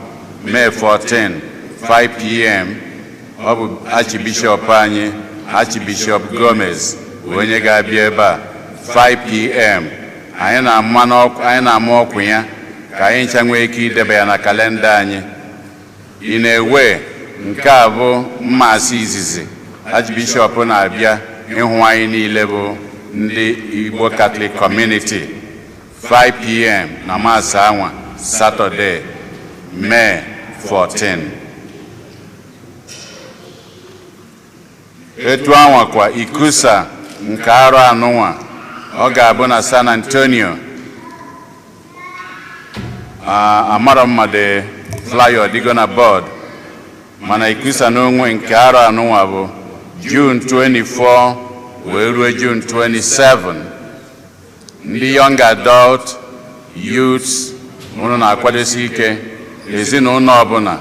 May 14 5 p.m. Ọ bụ Archbishop anyị, Archbishop Gomez, onye ga-abịa ebe a 5 p.m. Anyị na-ama ọkwa ya ka anyị ncha nwee ike idebe ya na kalenda anyị. Ị na-ewe nke a bụ mmasị izizi Archbishop na-abịa ịhụ anyị niile bụ ndị Igbo Catholic Community 5 p.m. na Maasị anwa Saturday May 14. Etu anwa kwa ikusa nke arọ anụnwa ọ ga-abụ na San Antonio. Amara mmadụ flyer dịgo na board, mana ikusa n'onwe nke arọ anụnwa bụ June 24 wee ruo June 27. Ndị young adult youths unu na-akwadosi ike, ezinụlọ ọbụla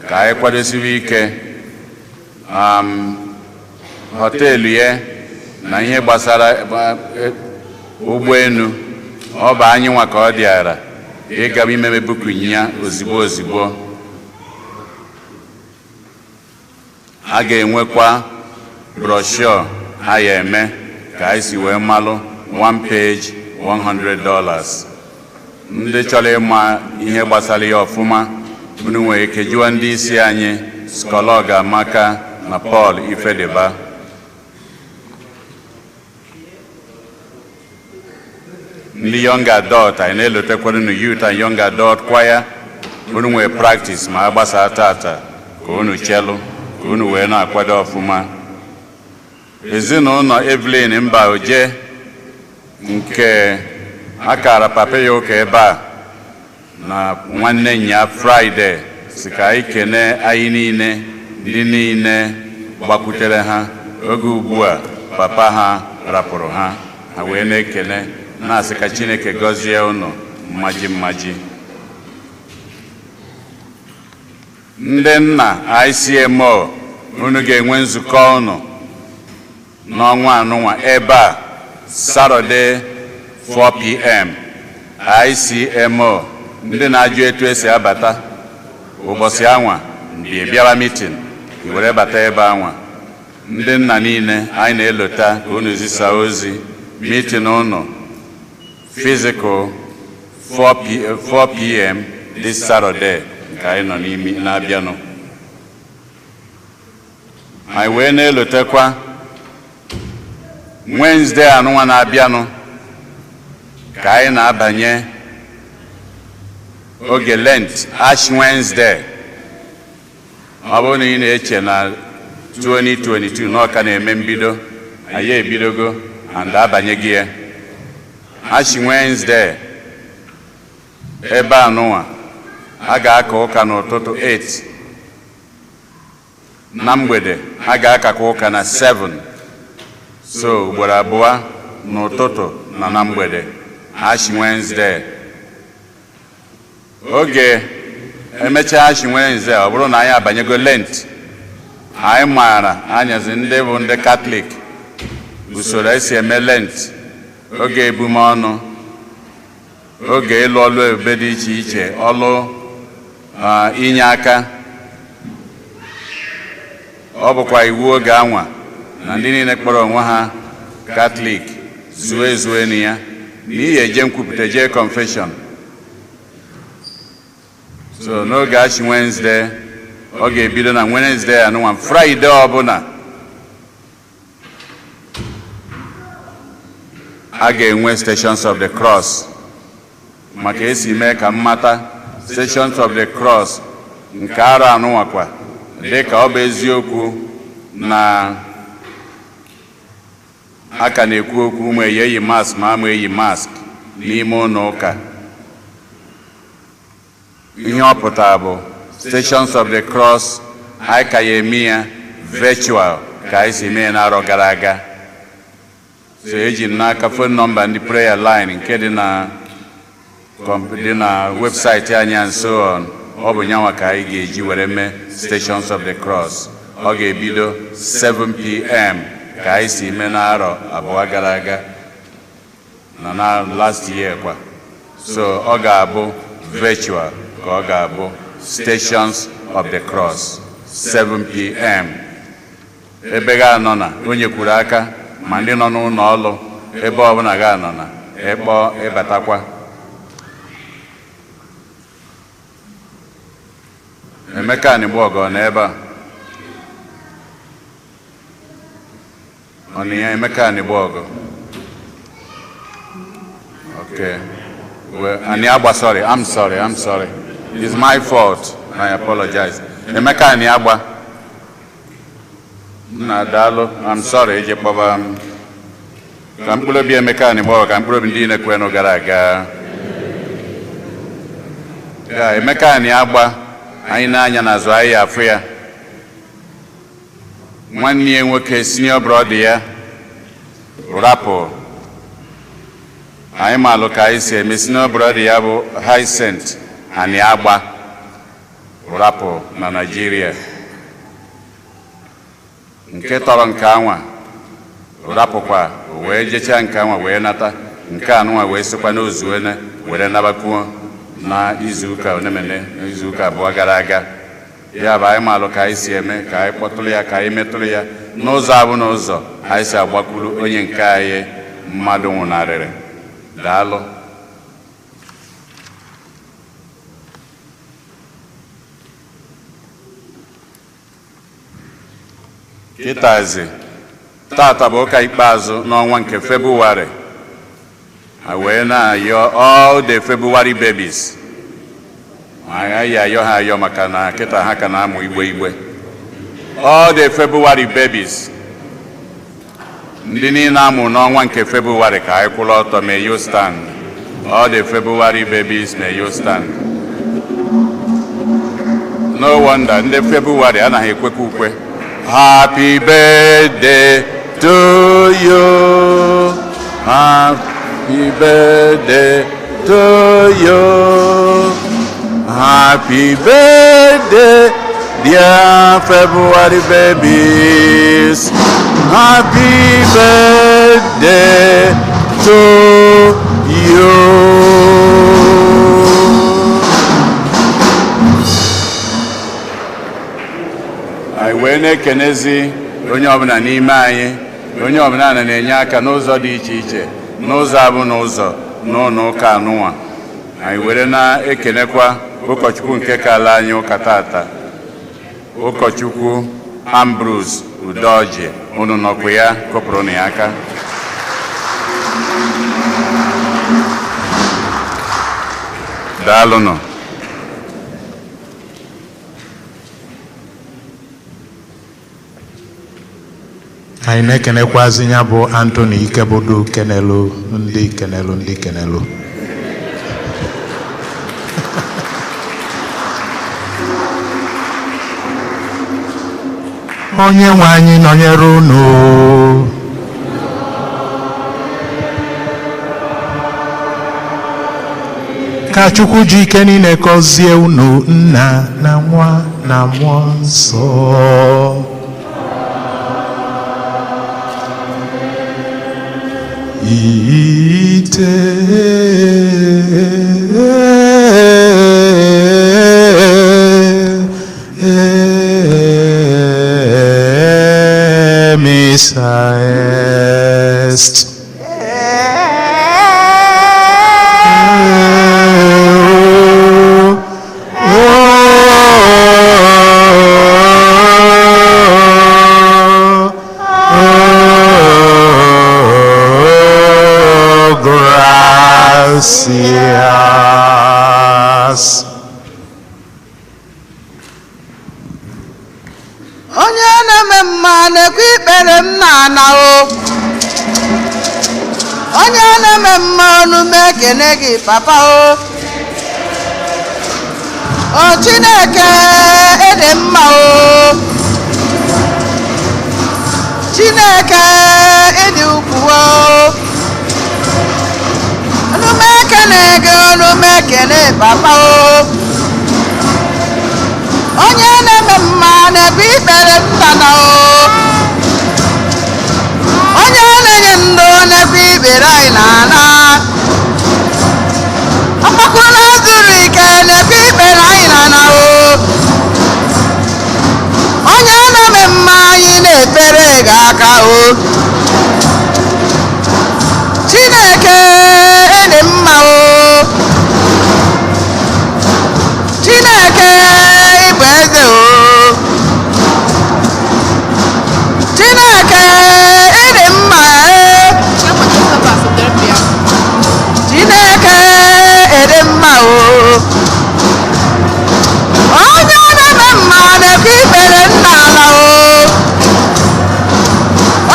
ka anyị kwadosiwe ike. Họteelụ ya na ihe gbasara ụgbọelu ọ bụ anyị nwa ka ọ dịara ịga imeme bukinye ya ozigbo. A ga-enwekwa brochure ha ya eme ka anyị si wee malụ 1 page $100. Ndị chọrọ ịma ihe gbasara ya ọfụma unu nwere ike jụọ ndị isi anyị Skọlọg Amaka na Paul Ifedeba. Ndị young adult anyị na-elotekwara unu youth and young adult choir. Unu nwere practice ma agbasa tata ka unu chelu ka unu wee na-akwado ọfụma. Ezinụlọ Evelyn Mbaoje nke akara papa ya ụka ebe a na nwanne nya Friday si ka anyị kene anyị niile ndị niile gbakwutere ha oge ugbu a papa ha rapụrụ ha wee na-ekele na-asị ka Chineke gọzie unu mmaji. Ndị nna ICMO unu ga-enwe nzukọ unu n'ọnwa anụnwa ebe a Saturday 4 p.m. ICMO ndị na-ajụ etu esi abata ụbọchị anwa bịara meeting were bata ebe anwa. Ndị nna niile anyị na-elota ka unu zisa ozi meeting unu physical 4 p.m. this Saturday nke anyị nọ n'imi na-abịanụ. Anyị wee na-elotekwa Wednesday anụnwa na-abịanụ ka anyị na-abanye oge Lent Ash Wednesday. Ọ bụrụ na ị na-eche na 2022 n'ọka na-eme mbido, anyị ebidogo and abanye gị ya. Ash Wednesday ebe anụnwa a ga-aka ụka n'ụtụtụ 8, na mgbede a ga-akakwa ụka na 7. So ugboro abụọ n'ụtụtụ na mgbede Ash Wednesday. Oge emechaa Ash Wednesday, ọ bụrụ na anyị abanyego Lent, anyị maara anyazi ndị bụ ndị Katọlik usoro esi eme Lent, oge ebumọnụ, oge ịlụ ọlụ ebube dị iche iche, ọlụ inye aka. Ọ bụkwa iwu oge anwa na ndị niile kpọrọ onwe ha Katọlik zuo na ya n'ihi eje nkwupụta jee confession. So n'oge Ash Wednesday ọ ga-ebido na Wednesday anụnwa. Friday ọbụla a ga-enwe Stations of the Cross maka esi mee ka mmata Stations of the Cross nke arọ anụnwakwa dịka ọ bụ eziokwu na aka na-ekwu okwu ma eyi mask ma ama eyi mask n'ime ụlọ ụka. Ihe ọ pụtara bụ Stations of the Cross anyị ka ya eme ya virtual ka anyị si mee n'arọ gara aga. So eji m n'aka phone number ndị prayer line nke dị na webụsaịtị anyị and so on. Ọ bụ nyanwa ka anyị ga-eji were mee Stations of the Cross. Ọ ga-ebido 7 p.m. ka anyị si mee n'arọ abụọ gara aga na last year kwa. So ọ ga-abụ virtual ka ọ ga-abụ Stations of the Cross 7 p.m. ebe ga-anọ na onye kwuru aka ma ndị nọ n'ụlọ ọlụ ebe ọbụla ga-anọ na ekpọ ịbatakwa. Emeka Anịgbọgọ na ebe a ọ na ya Emeka Anịgbọgọ. Okay. Well, Aniagba, sorry. I'm sorry. It's my fault. I apologize. Emeka Aniagba. Nadalo, I'm sorry. Kampulo bi Emeka Anịgbọgọ, kampulo bi ndị na-ekwe no gara aga. Ya Emeka Aniagba, anyị na-anya n'azụ anyị afọ ya. Nwanne ya nwoke senior brother ya rapụ. Anyị maalụ ka anyị si eme. Senior brother ya bụ Hyacinth Aniagba rapụ na Nigeria. Nke tọrọ nke anwa rapụkwa wee jecha nke anwa wee nata. Nke anụnwa wee sịkwa n'ozuene were nabakwuo na izuụka onemene izuụka abụọ gara aga. Ya bụ anyị maalụ ka anyị si eme, ka anyị kpọtụrụ ya, ka anyị metụrụ ya n'ụzọ abụ n'ụzọ anyị si agbakwuru onye nke anyị mmadụ nwụnarịrị. Daalụ. Kịtazi tata bụ ụka ikpeazụ n'ọnwa nke Febụwarị. Wee na-ayọ all the February babies. Anyị ayọ ha ayọ maka na kịta ha ka na-amụ igbe. All the February babies. Ndị niile amụ n'ọnwa nke February ka anyị kwụrụ ọtọ, may you stand. All the February babies, may you stand. No wonder ndị February anaghị ekwekwa ukwe. Happy birthday to you. Happy birthday to you. Happy birthday, dear February babies. Happy birthday to you. I wee na-ekenezi onye ọbụla n'ime anyị, onye ọbụla na-enye aka n'ụzọ dị iche iche, n'ụzọ abụ n'ụzọ n'ụlọ ụka anụnwa. Anyị were na-ekenekwa ụkọchukwu nke kala anyị ụka tata, ụkọchukwu Ambrose Udoji. Unu nọkwa ya, kụpụrụ na ya aka. Daalụnụ. anyị na-ekenekwazi ya bụ Anthony Ikebodo kenelu ndị kenelu onye nwe anyị nọnyere unu. Ka Chukwu ji ike niile gọzie unu, Nna na Nwa na Mmụọ Nsọ. Ite misa est. Gracias. onye na-eme mma na-ekwe ikpere m na-ana o. onye na-eme mma ọnụ m ekene gị papa o. O Chineke ịdị mma o. Chineke ịdị ukwuu o. ọnụ m ekene gị, ọnụ m ekene papa o. onye na-eme mma na-ekwe ikpere ntana o. onye na-enye ndụ na-ekwe ikpere anyị na-ana. ọgbakọla zuru ike na-ekwe ikpere anyị na-ana o. onye na-eme mma anyị na-ekpere gị aka o. Chineke ịdị mma o. Chineke ịbụ eze o. Chineke ịdị mma e. Chineke ịdị mma o. onye na-eme mma na-ekwe ikpere nna ala o.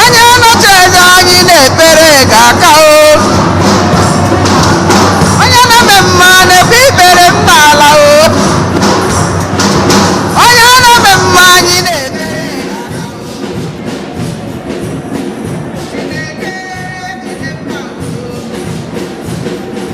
onye nọchi eze anyị na-ekpere gị aka